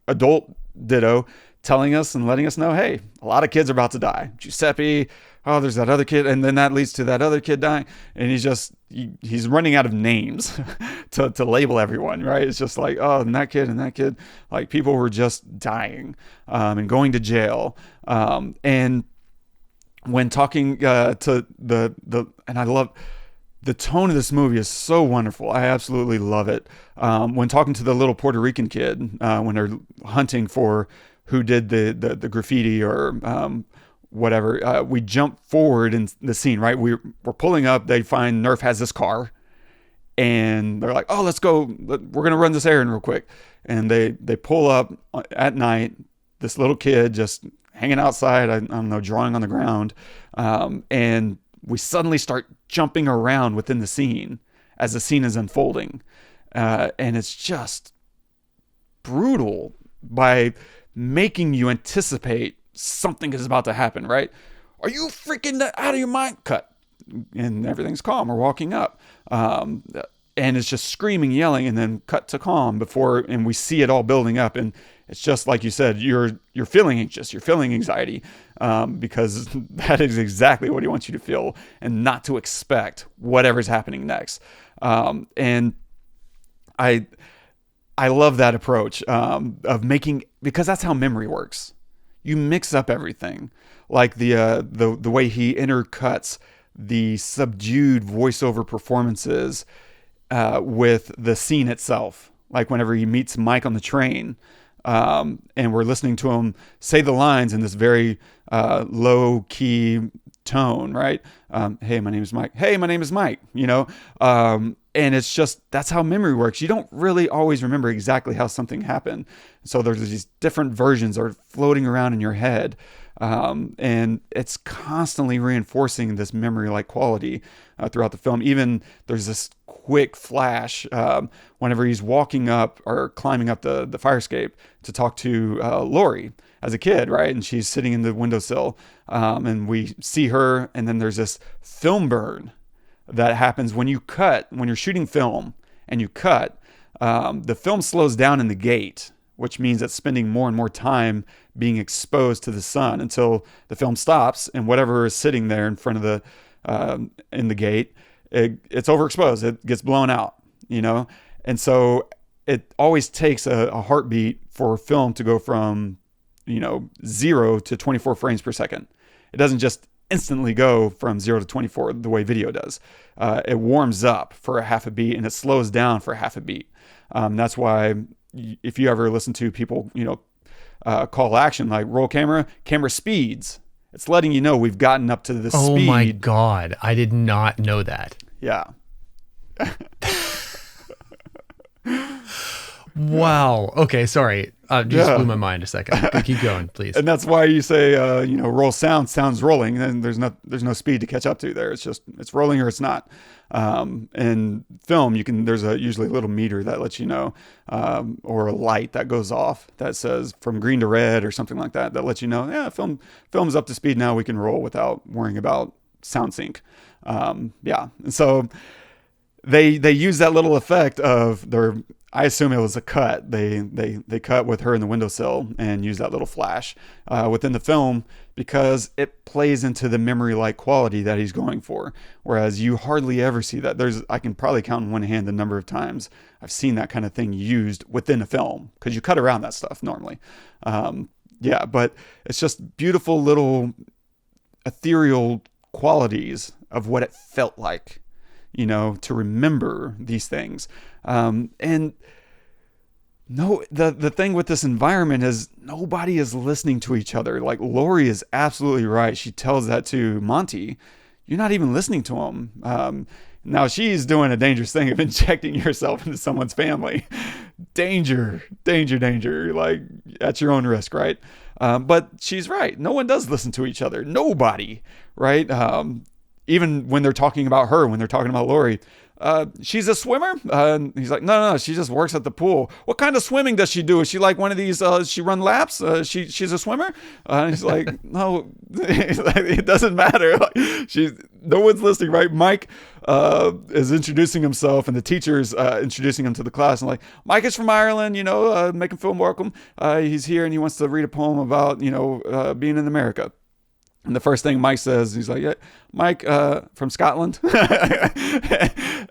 Speaker 2: adult Ditto telling us and letting us know, hey, a lot of kids are about to die. Giuseppe, there's that other kid, and then that leads to that other kid dying. And he's running out of names to label everyone, right? It's just like, and that kid, like, people were just dying and going to jail. And when talking to and I love the tone of this movie is so wonderful. I absolutely love it. When talking to the little Puerto Rican kid, when they're hunting for who did the graffiti or whatever, we jump forward in the scene, right? We're pulling up. They find Nerf has this car, and they're like, "Oh, let's go. We're gonna run this errand real quick." And they pull up at night. This little kid just hanging outside. I don't know, drawing on the ground, and we suddenly start jumping around within the scene as the scene is unfolding. And it's just brutal by making you anticipate something is about to happen, right? Are you freaking out of your mind? Cut. And everything's calm. We're walking up. And it's just screaming, yelling, and then cut to calm and we see it all building up. And it's just like you said, you're feeling anxious, you're feeling anxiety, because that is exactly what he wants you to feel, and not to expect whatever's happening next. And I love that approach of making, because that's how memory works. You mix up everything, like the way he intercuts the subdued voiceover performances with the scene itself. Like whenever he meets Mike on the train, and we're listening to him say the lines in this very low key tone, right? Hey, my name is Mike. Hey, my name is Mike. And it's just, that's how memory works. You don't really always remember exactly how something happened. So there's these different versions are floating around in your head. And it's constantly reinforcing this memory-like quality throughout the film. Even there's this quick flash whenever he's walking up or climbing up the fire escape to talk to Laurie as a kid, right? And she's sitting in the windowsill, and we see her, and then there's this film burn that happens when you're shooting film and you cut, the film slows down in the gate, which means it's spending more and more time being exposed to the sun until the film stops, and whatever is sitting there in front of in the gate, it's overexposed. It gets blown out, And so it always takes a heartbeat for film to go from, 0 to 24 frames per second. It doesn't just instantly go from 0 to 24 the way video does. It warms up for a half a beat and it slows down for half a beat. That's why if you ever listen to people, call action, like roll camera speeds. It's letting you know we've gotten up to the speed.
Speaker 3: Oh my God. I did not know that.
Speaker 2: Yeah.
Speaker 3: Wow. Okay. Sorry. Just blew my mind a second. Keep going, please.
Speaker 2: And that's why you say, roll sounds rolling, and there's no speed to catch up to there. It's just, it's rolling or it's not. And film, there's usually a little meter that lets you know, or a light that goes off that says from green to red or something like that lets you know, yeah, film's up to speed now. We can roll without worrying about sound sync. And so they use that little effect of I assume it was a cut. They cut with her in the windowsill and use that little flash within the film because it plays into the memory-like quality that he's going for. Whereas you hardly ever see that. I can probably count in one hand the number of times I've seen that kind of thing used within a film because you cut around that stuff normally. But it's just beautiful little ethereal qualities of what it felt like, to remember these things. And no, the thing with this environment is nobody is listening to each other. Like Laurie is absolutely right. She tells that to Monty. You're not even listening to him. Now she's doing a dangerous thing of injecting yourself into someone's family. Danger, danger, danger. Like at your own risk, right? But she's right. No one does listen to each other. Nobody, right? Even when they're talking about her, when they're talking about Laurie, she's a swimmer. He's like, no, she just works at the pool. What kind of swimming does she do? Is she like one of these? She run laps. She's a swimmer. And he's like, no, it doesn't matter. Like, no one's listening, right? Mike is introducing himself, and the teacher's introducing him to the class. And like, Mike is from Ireland. Make him feel welcome. He's here, and he wants to read a poem about being in America. And the first thing Mike says, he's like, yeah, Mike, from Scotland.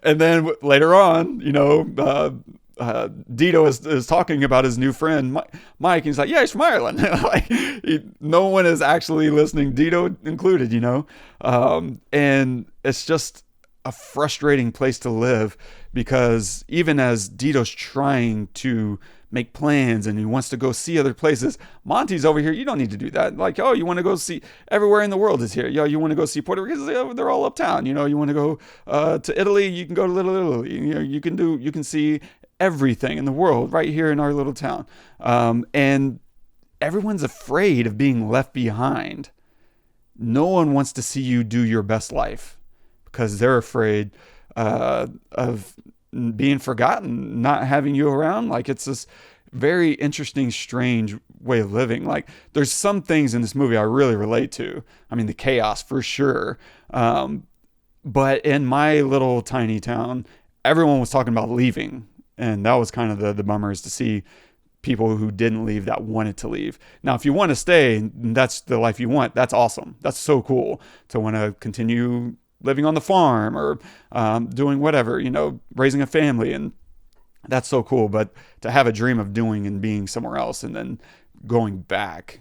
Speaker 2: And then later on, Dito is talking about his new friend, Mike. And he's like, yeah, he's from Ireland. No one is actually listening, Dito included, and it's just a frustrating place to live because even as Dito's trying to make plans and he wants to go see other places, Monty's over here. You don't need to do that. Like, oh, you want to go see everywhere in the world is here. You want to go see Puerto Rico? They're all uptown. You want to go to Italy? You can go to Little Italy. You can see everything in the world right here in our little town. And everyone's afraid of being left behind. No one wants to see you do your best life because they're afraid of being forgotten, not having you around. Like, it's this very interesting, strange way of living. Like, there's some things in this movie I really relate to. I mean, the chaos for sure. But in my little tiny town, everyone was talking about leaving. And that was kind of the bummer, is to see people who didn't leave that wanted to leave. Now, if you want to stay and that's the life you want, that's awesome. That's so cool to want to continue living on the farm or doing whatever, raising a family. And that's so cool. But to have a dream of doing and being somewhere else and then going back,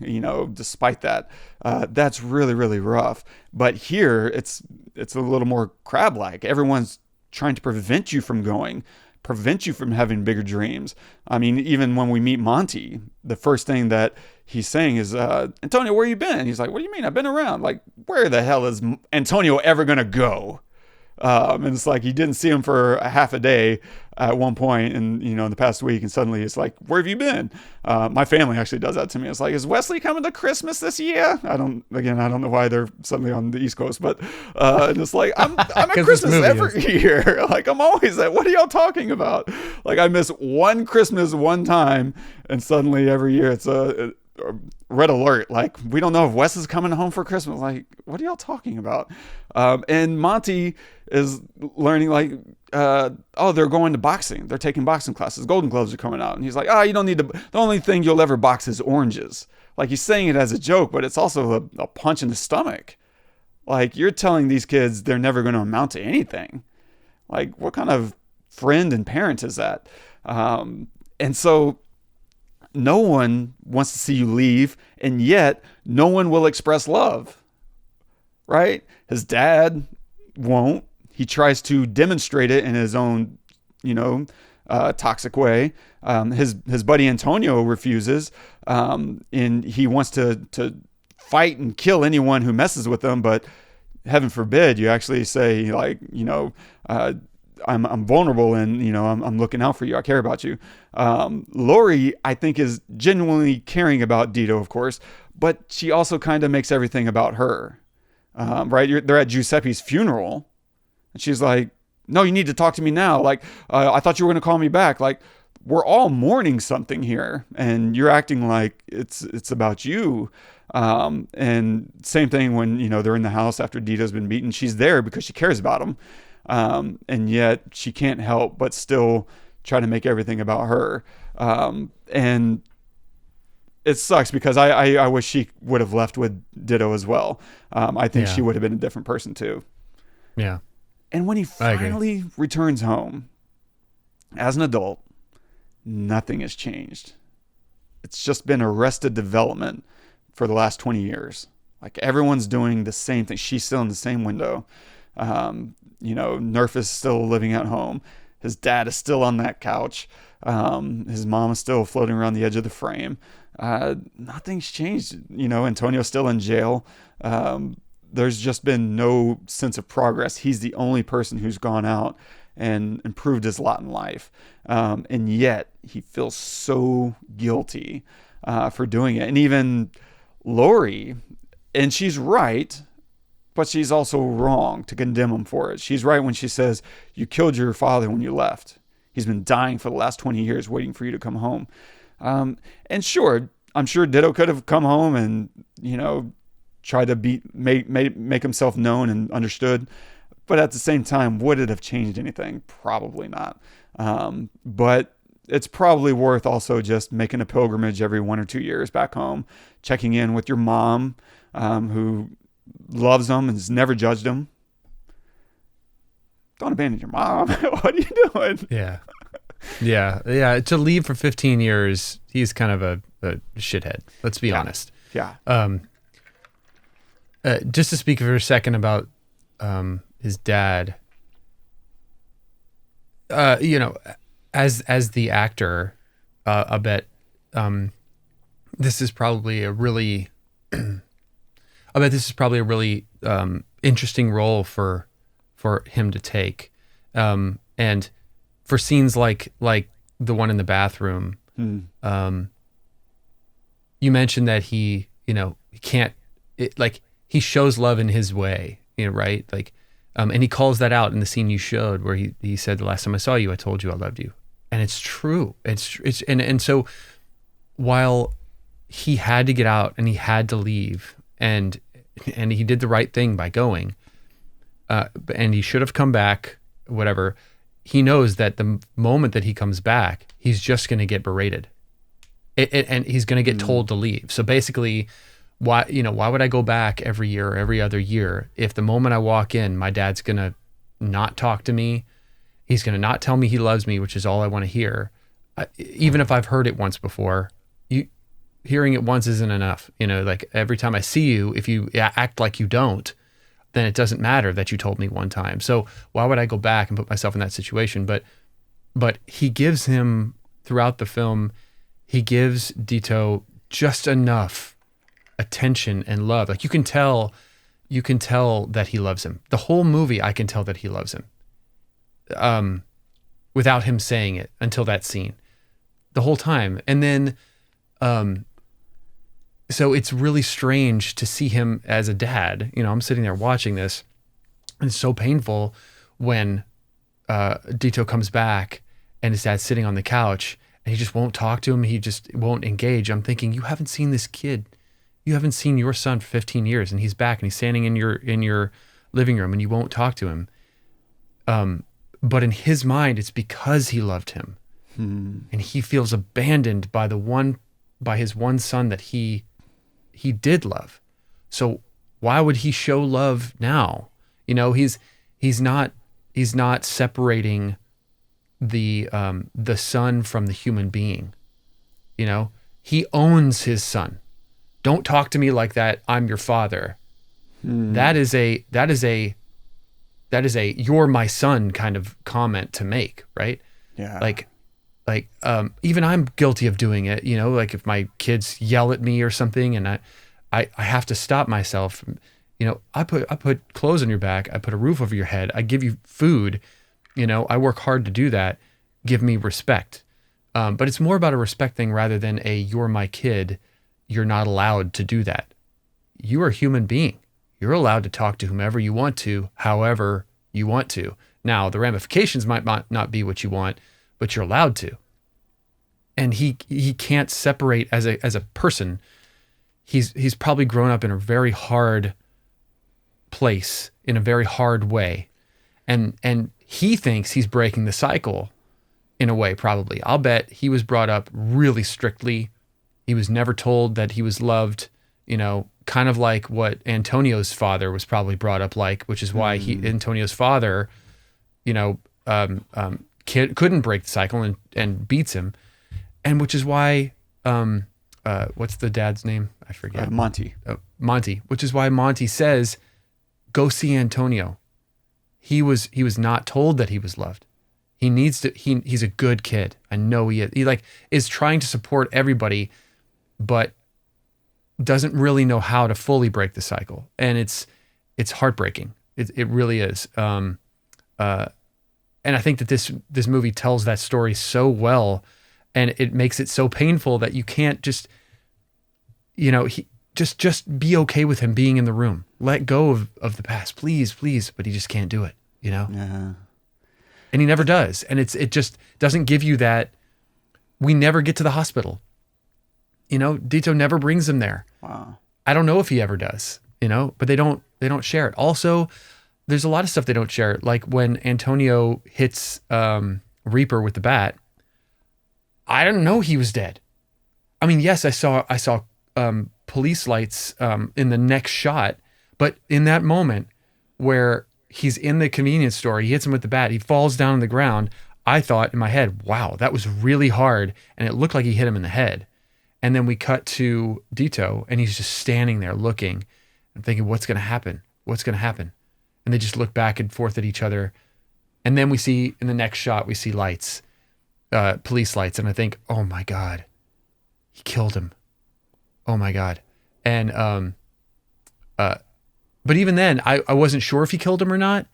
Speaker 2: despite that, that's really, really rough. But here it's a little more crab-like. Everyone's trying to prevent you from going, prevent you from having bigger dreams. I mean, even when we meet Monty, the first thing that he's saying is, Antonio, where you been? He's like, what do you mean? I've been around. Like, where the hell is Antonio ever going to go? And it's like, he didn't see him for a half a day at one point, and in the past week, and suddenly it's like, where have you been? My family actually does that to me. It's like, is Wesley coming to Christmas this year? I don't know why they're suddenly on the East Coast, but and it's like, I'm at Christmas every year. Like, I'm always at, what are y'all talking about? Like, I miss one Christmas one time, and suddenly every year it's a red alert. Like, we don't know if Wes is coming home for Christmas. Like, what are y'all talking about? And Monty is learning, like, they're going to boxing. They're taking boxing classes. Golden Gloves are coming out. And he's like, you don't need to, the only thing you'll ever box is oranges. Like, he's saying it as a joke, but it's also a punch in the stomach. Like, you're telling these kids they're never going to amount to anything. Like, what kind of friend and parent is that? And so no one wants to see you leave, and yet no one will express love, right? His dad won't. He tries to demonstrate it in his own, toxic way. His buddy Antonio refuses, and he wants to fight and kill anyone who messes with him. But heaven forbid you actually say, like, I'm vulnerable, and I'm looking out for you. I care about you. Laurie, I think, is genuinely caring about Dito, of course, but she also kind of makes everything about her. Right? They're at Giuseppe's funeral, and she's like, "No, you need to talk to me now. Like, I thought you were going to call me back. Like, we're all mourning something here, and you're acting like it's about you." And same thing when they're in the house after Dito's been beaten. She's there because she cares about him. And yet she can't help but still try to make everything about her. And it sucks because I wish she would have left with Ditto as well. I think she would have been a different person too.
Speaker 3: Yeah.
Speaker 2: And when he finally returns home as an adult, nothing has changed. It's just been arrested development for the last 20 years. Like, everyone's doing the same thing. She's still in the same window. Nerf is still living at home. His dad is still on that couch. His mom is still floating around the edge of the frame. Nothing's changed. Antonio's still in jail. There's just been no sense of progress. He's the only person who's gone out and improved his lot in life. And yet he feels so guilty for doing it. And even Laurie, and she's right, but she's also wrong to condemn him for it. She's right when she says, you killed your father when you left. He's been dying for the last 20 years waiting for you to come home. And sure, I'm sure Ditto could have come home and, try to make himself known and understood. But at the same time, would it have changed anything? Probably not. But it's probably worth also just making a pilgrimage every 1 or 2 years back home, checking in with your mom, who loves him and has never judged him. Don't abandon your mom. What are you doing?
Speaker 3: Yeah. To leave for 15 years, he's kind of a shithead. Let's be honest.
Speaker 2: Yeah.
Speaker 3: Just to speak for a second about his dad. As the actor, I bet this is probably a really interesting role for him to take, and for scenes like the one in the bathroom. You mentioned that he can't, he shows love in his way, right? Like, and he calls that out in the scene you showed where he said, the last time I saw you, I told you I loved you. And it's true. And so while he had to get out and he had to leave, and he did the right thing by going, and he should have come back, whatever, he knows that the moment that he comes back, he's just going to get berated. And he's going to get told to leave. So basically, why would I go back every year or every other year if the moment I walk in, my dad's going to not talk to me? He's going to not tell me he loves me, which is all I want to hear. Even if I've heard it once before, hearing it once isn't enough. Like, every time I see you, if you act like you don't, then it doesn't matter that you told me one time. So why would I go back and put myself in that situation? But he gives him, throughout the film, he gives Dito just enough attention and love. Like, you can tell you can tell that he loves him. The whole movie, I can tell that he loves him. Without him saying it until that scene, the whole time. And then, so it's really strange to see him as a dad. You know, I'm sitting there watching this, and it's so painful when Dito comes back and his dad's sitting on the couch and he just won't talk to him. He just won't engage. I'm thinking, you haven't seen this kid. You haven't seen your son for 15 years, and he's back and he's standing in your living room and you won't talk to him. But in his mind, it's because he loved him. And he feels abandoned by his one son that he did love. So why would he show love now? You know, he's not separating the son from the human being. You know, he owns his son. Don't talk to me like that. I'm your father. That is a you're my son kind of comment to make, right?
Speaker 2: Yeah.
Speaker 3: Like even I'm guilty of doing it, you know, like if my kids yell at me or something and I have to stop myself. You know, I put clothes on your back, I put a roof over your head, I give you food, you know, I work hard to do that. Give me respect. But it's more about a respect thing rather than a you're my kid, you're not allowed to do that. You are a human being. You're allowed to talk to whomever you want to, however you want to. Now, the ramifications might not be what you want, but you're allowed to. And he can't separate as a person. He's probably grown up in a very hard place, in a very hard way. And he thinks he's breaking the cycle in a way, probably. I'll bet he was brought up really strictly. He was never told that he was loved, you know, kind of like what Antonio's father was probably brought up like, which is why Antonio's father, you know, couldn't break the cycle and beats him. And which is why, what's the dad's name? I forget.
Speaker 2: Monty.
Speaker 3: Monty, which is why Monty says, go see Antonio. He was not told that he was loved. He needs to, he's a good kid. I know he is. He like is trying to support everybody, but doesn't really know how to fully break the cycle. And it's heartbreaking. It really is. And I think that this movie tells that story so well, and it makes it so painful that you can't just, you know, just be okay with him being in the room. Let go of the past, please. But he just can't do it, you know?
Speaker 2: Yeah.
Speaker 3: And he never does. And it just doesn't give you that. We never get to the hospital. You know, Dito never brings him there.
Speaker 2: Wow.
Speaker 3: I don't know if he ever does, you know, but they don't share it. Also, there's a lot of stuff they don't share. Like when Antonio hits Reaper with the bat, I didn't know he was dead. I mean, yes, I saw police lights in the next shot, but in that moment where he's in the convenience store, he hits him with the bat, he falls down on the ground. I thought in my head, wow, that was really hard. And it looked like he hit him in the head. And then we cut to Dito and he's just standing there looking and thinking, what's going to happen? What's going to happen? And they just look back and forth at each other. And then we see in the next shot, we see lights, police lights. And I think, oh my God, he killed him. Oh my God. And, but even then I wasn't sure if he killed him or not.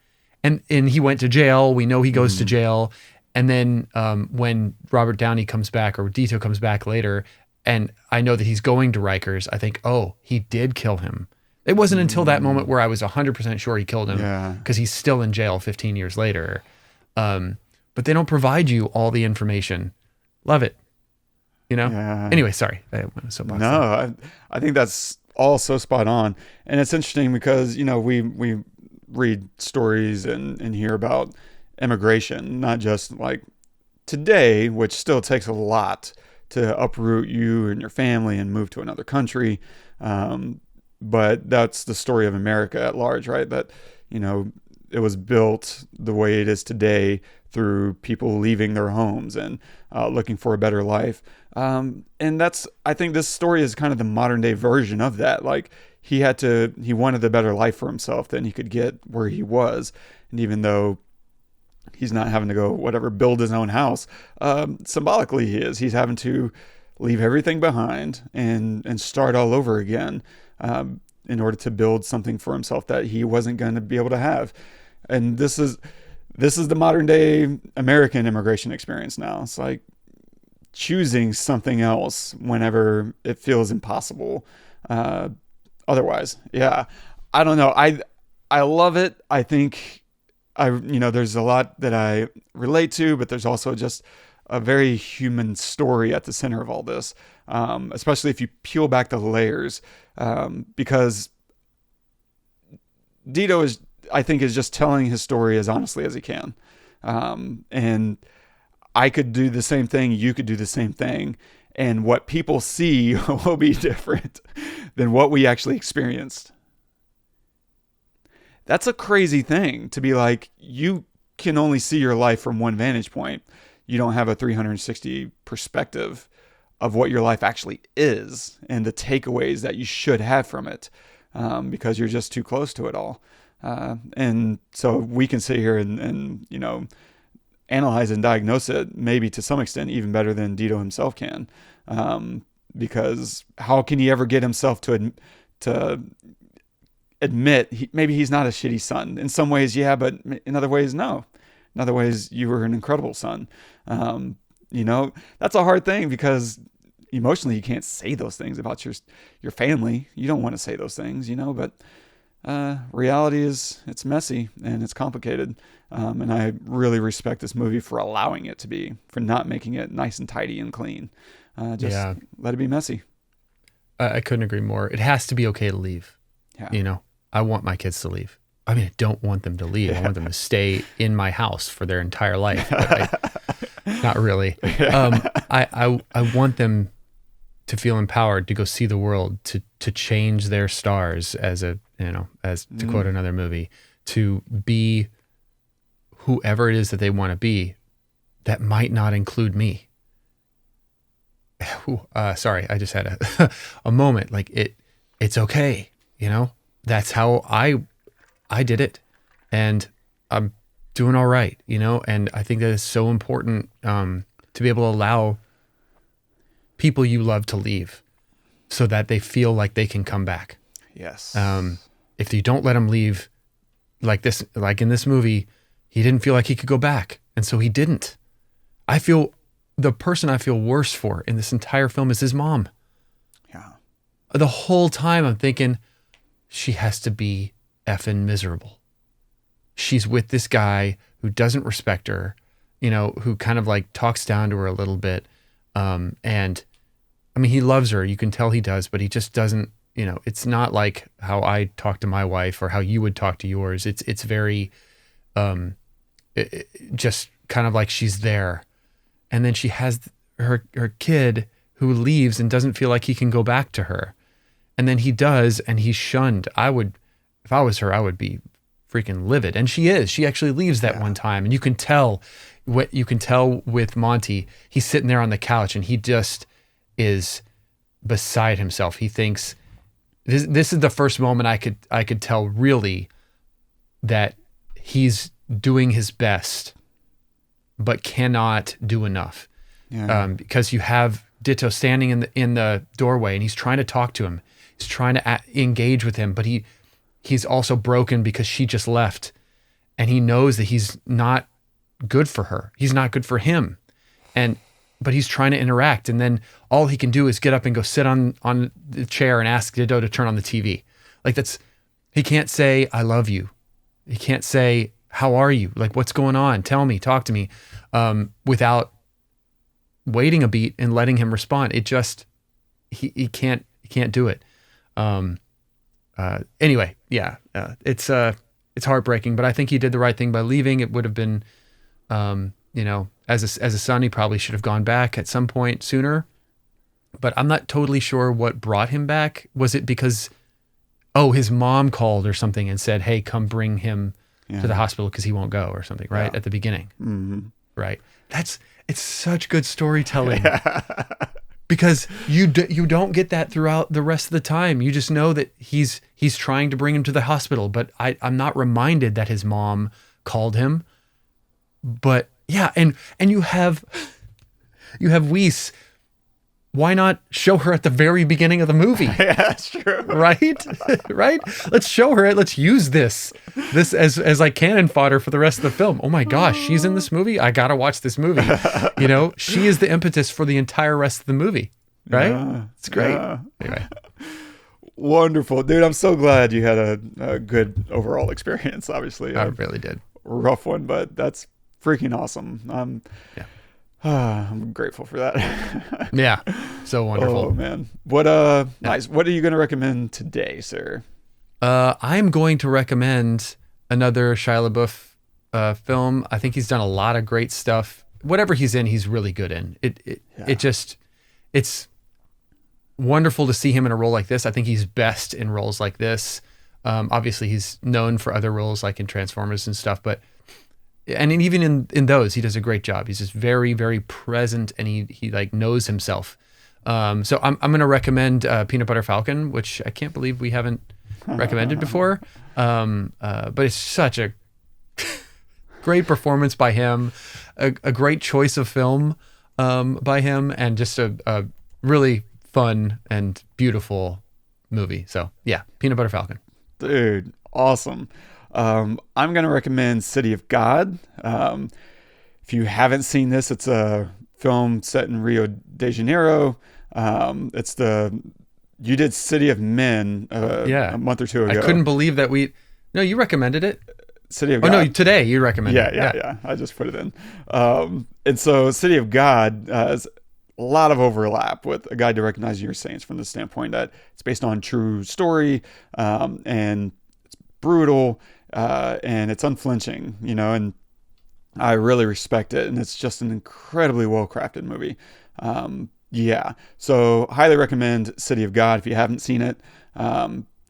Speaker 3: And he went to jail. We know he goes to jail. And then, when Robert Downey comes back or Dito comes back later, and I know that he's going to Rikers, I think, oh, he did kill him. It wasn't until that moment where I was 100% sure he killed him because he's still in jail 15 years later. But they don't provide you all the information. Love it. You know? Yeah. Anyway, sorry. I
Speaker 2: think that's all so spot on. And it's interesting because, you know, we read stories and hear about immigration, not just like today, which still takes a lot to uproot you and your family and move to another country. But that's the story of America at large, right? That, you know, it was built the way it is today through people leaving their homes and looking for a better life. And I think this story is kind of the modern day version of that. Like he wanted a better life for himself than he could get where he was. And even though he's not having to go build his own house, symbolically he's having to leave everything behind and start all over again. in order to build something for himself that he wasn't going to be able to have. And this is the modern day American immigration experience now. It's like choosing something else whenever it feels impossible. Otherwise, yeah, I don't know. I love it. I think there's a lot that I relate to, but there's also just a very human story at the center of all this. Especially if you peel back the layers, because Dito I think is just telling his story as honestly as he can. And I could do the same thing. You could do the same thing. And what people see will be different than what we actually experienced. That's a crazy thing to be like, you can only see your life from one vantage point. You don't have a 360 perspective of what your life actually is and the takeaways that you should have from it, because you're just too close to it all. And so we can sit here and analyze and diagnose it maybe to some extent even better than Dito himself can, because how can he ever get himself to admit maybe he's not a shitty son? In some ways, yeah, but in other ways, no. In other ways, you were an incredible son. That's a hard thing because emotionally you can't say those things about your family. You don't want to say those things, but reality it's messy and it's complicated. And I really respect this movie for allowing it to be, for not making it nice and tidy and clean. Let it be messy.
Speaker 3: I couldn't agree more. It has to be okay to leave.
Speaker 2: Yeah.
Speaker 3: I want my kids to leave. I mean, I don't want them to leave. I want them to stay in my house for their entire life. Not really. I want them to feel empowered to go see the world, to change their stars, as to quote another movie, to be whoever it is that they want to be. That might not include me. Sorry, I just had a moment. Like it's okay. That's how I did it, and I'm doing all right, and I think that is so important, to be able to allow people you love to leave so that they feel like they can come back.
Speaker 2: Yes.
Speaker 3: If you don't let them leave like this, like in this movie, he didn't feel like he could go back. And so he didn't. The person I feel worse for in this entire film is his mom.
Speaker 2: Yeah.
Speaker 3: The whole time I'm thinking, she has to be effing miserable. She's with this guy who doesn't respect her, who kind of like talks down to her a little bit. And I mean, he loves her. You can tell he does, but he just doesn't, it's not like how I talk to my wife or how you would talk to yours. It's very, just kind of like she's there. And then she has her kid who leaves and doesn't feel like he can go back to her. And then he does, and he's shunned. If I was her, I would be freaking livid. And she is. She actually leaves that one time. And you can tell with Monty, he's sitting there on the couch and he just is beside himself. He thinks this is the first moment I could tell really that he's doing his best, but cannot do enough. Yeah. Because you have Ditto standing in the doorway and he's trying to talk to him. He's trying to engage with him, but he's also broken because she just left, and he knows that he's not good for her. He's not good for him. But he's trying to interact, and then all he can do is get up and go sit on the chair and ask Ditto to turn on the TV. Like he can't say, I love you. He can't say, how are you? Like, what's going on? Tell me, talk to me, without waiting a beat and letting him respond. It just, he can't do it. Anyway, yeah, it's heartbreaking, but I think he did the right thing by leaving. It would have been, as a son, he probably should have gone back at some point sooner, but I'm not totally sure what brought him back. Was it because, his mom called or something and said, hey, come bring him to the hospital because he won't go or something, right? At the beginning. Mm-hmm. Right. It's such good storytelling. Because you don't get that throughout the rest of the time. You just know that he's trying to bring him to the hospital, but I'm not reminded that his mom called him. But yeah, and you have Wiest why not show her at the very beginning of the movie?
Speaker 2: Yeah, that's true.
Speaker 3: Right? Right? Let's show her it. Let's use this as like cannon fodder for the rest of the film. Oh my gosh, she's in this movie. I got to watch this movie. You know, she is the impetus for the entire rest of the movie. Right?
Speaker 2: Yeah,
Speaker 3: It's great.
Speaker 2: yeah.
Speaker 3: Anyway.
Speaker 2: Wonderful, dude. I'm so glad you had a good overall experience. Obviously,
Speaker 3: I
Speaker 2: a
Speaker 3: really did.
Speaker 2: rough one, but that's freaking awesome. I'm grateful for that.
Speaker 3: Yeah. So wonderful.
Speaker 2: Oh man, nice. What are you going to recommend today, sir?
Speaker 3: I'm going to recommend another Shia LaBeouf film. I think he's done a lot of great stuff. Whatever he's in, he's really good in. It's wonderful to see him in a role like this. I think he's best in roles like this. Obviously, he's known for other roles like in Transformers and stuff, and even in those, he does a great job. He's just very, very present, and he like knows himself. So I'm going to recommend Peanut Butter Falcon, which I can't believe we haven't recommended before. But it's such a great performance by him, a great choice of film by him, and just a really fun and beautiful movie. So yeah, Peanut Butter Falcon.
Speaker 2: Dude, awesome. I'm going to recommend City of God. If you haven't seen this, it's a film set in Rio de Janeiro. You did City of Men a month or two ago.
Speaker 3: I couldn't believe that no, you recommended it.
Speaker 2: City of
Speaker 3: God.
Speaker 2: God.
Speaker 3: Oh no, today you recommended it.
Speaker 2: Yeah. I just put it in. And so City of God has a lot of overlap with A Guide to Recognizing Your Saints from the standpoint that it's based on true story, and it's brutal, and it's unflinching, and I really respect it. And it's just an incredibly well-crafted movie. So highly recommend City of God if you haven't seen it.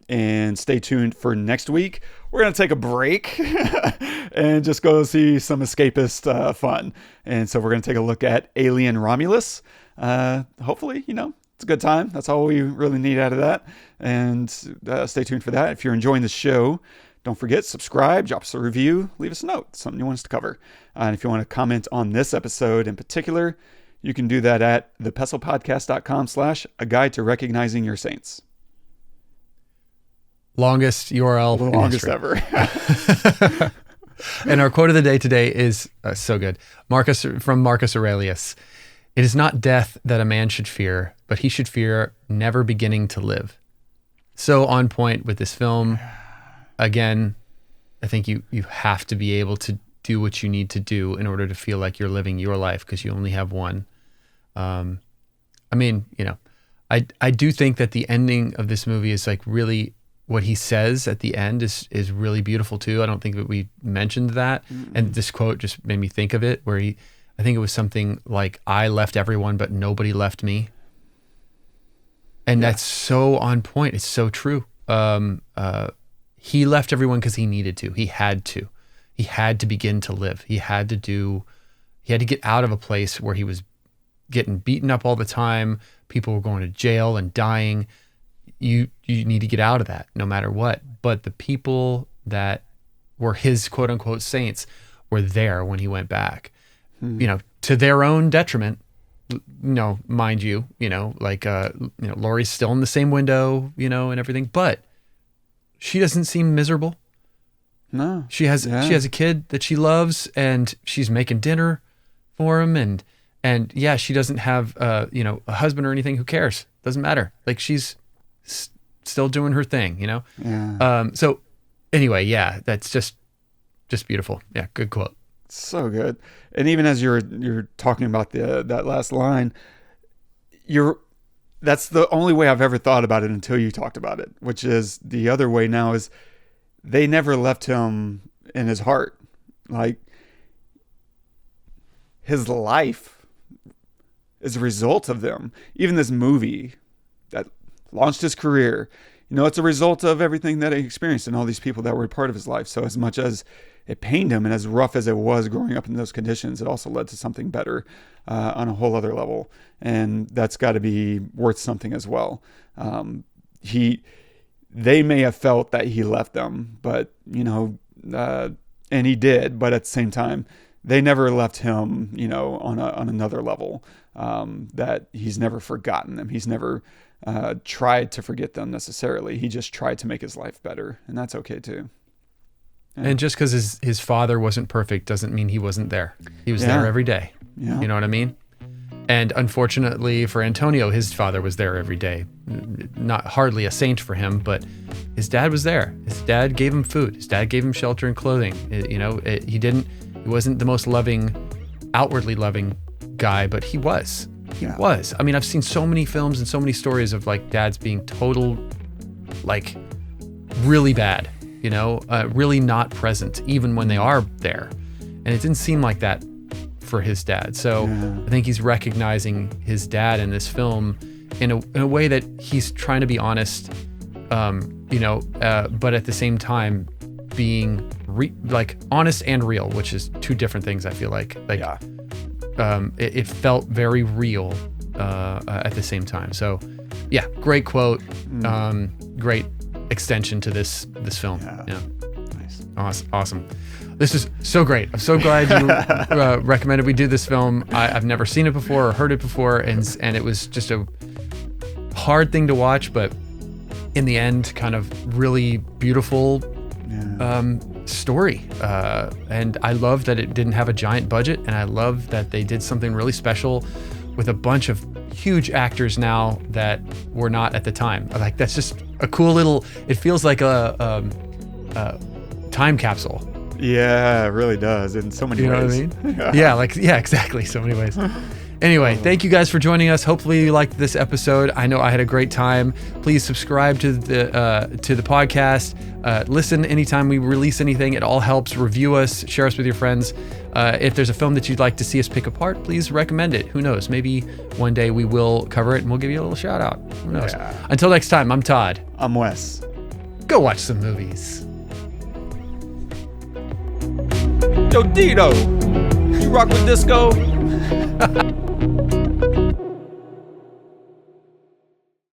Speaker 2: And stay tuned for next week. We're going to take a break and just go see some escapist fun. And so we're going to take a look at Alien Romulus. Hopefully, it's a good time. That's all we really need out of that. And stay tuned for that. If you're enjoying the show, don't forget, subscribe, drop us a review, leave us a note, something you want us to cover. And if you want to comment on this episode in particular, you can do that at thepestlepodcast.com/a guide to recognizing your saints.
Speaker 3: Longest URL.
Speaker 2: The longest ever.
Speaker 3: And our quote of the day today is so good. From Marcus Aurelius. It is not death that a man should fear, but he should fear never beginning to live. So on point with this film. Again, I think you have to be able to do what you need to do in order to feel like you're living your life, because you only have one. I do think that the ending of this movie is like really, what he says at the end is really beautiful too. I don't think that we mentioned that. Mm-mm. And this quote just made me think of it, where I think it was something like, I left everyone, but nobody left me. And that's so on point. It's so true. He left everyone because he needed to. He had to. He had to begin to live. He had to get out of a place where he was getting beaten up all the time. People were going to jail and dying. You need to get out of that no matter what. But the people that were his quote unquote saints were there when he went back, to their own detriment, mind you, Laurie's still in the same window, and everything, but she doesn't seem miserable.
Speaker 2: No,
Speaker 3: she has a kid that she loves, and she's making dinner for him. And yeah, she doesn't have, a husband or anything. Who cares? Doesn't matter. Like, she's still doing her thing,
Speaker 2: Yeah.
Speaker 3: So anyway, yeah, that's just beautiful. Yeah. Good quote.
Speaker 2: So good. And even as you're talking about that last line, that's the only way I've ever thought about it until you talked about it, which is the other way now is they never left him in his heart. Like, his life is a result of them. Even this movie that launched his career, it's a result of everything that he experienced and all these people that were a part of his life. So as much as it pained him and as rough as it was growing up in those conditions, it also led to something better on a whole other level. And that's got to be worth something as well. They may have felt that he left them, but, and he did, but at the same time, they never left him, on another level, that he's never forgotten them. He's never tried to forget them necessarily. He just tried to make his life better, and that's okay too. Yeah.
Speaker 3: And just because his father wasn't perfect doesn't mean he wasn't there. He was there every day.
Speaker 2: Yeah.
Speaker 3: You know what I mean? And unfortunately for Antonio, his father was there every day. Not hardly a saint for him, but his dad was there. His dad gave him food. His dad gave him shelter and clothing. He wasn't the most loving, outwardly loving guy, but he was. He was. I mean, I've seen so many films and so many stories of like dads being total, like really bad, really not present, even when they are there. And it didn't seem like that for his dad. So I think he's recognizing his dad in this film in a way that he's trying to be honest, but at the same time being honest and real, which is two different things. I feel like it felt very real at the same time. So yeah, great quote, great extension to this film. Yeah. Nice. Awesome. This is so great. I'm so glad you recommended we do this film. I've never seen it before or heard it before, and it was just a hard thing to watch, but in the end, kind of really beautiful story. And I love that it didn't have a giant budget, and I love that they did something really special with a bunch of huge actors now that were not at the time. Like, that's just a cool little. It feels like a time capsule.
Speaker 2: Yeah, it really does in so many ways.
Speaker 3: You know what I mean? Yeah, exactly. So many ways. Anyway, thank you guys for joining us. Hopefully you liked this episode. I know I had a great time. Please subscribe to the podcast. Listen anytime we release anything. It all helps. Review us. Share us with your friends. If there's a film that you'd like to see us pick apart, please recommend it. Who knows? Maybe one day we will cover it and we'll give you a little shout out. Who knows? Yeah. Until next time, I'm Todd.
Speaker 2: I'm Wes.
Speaker 3: Go watch some movies.
Speaker 6: Yo, Dito, you rock with disco?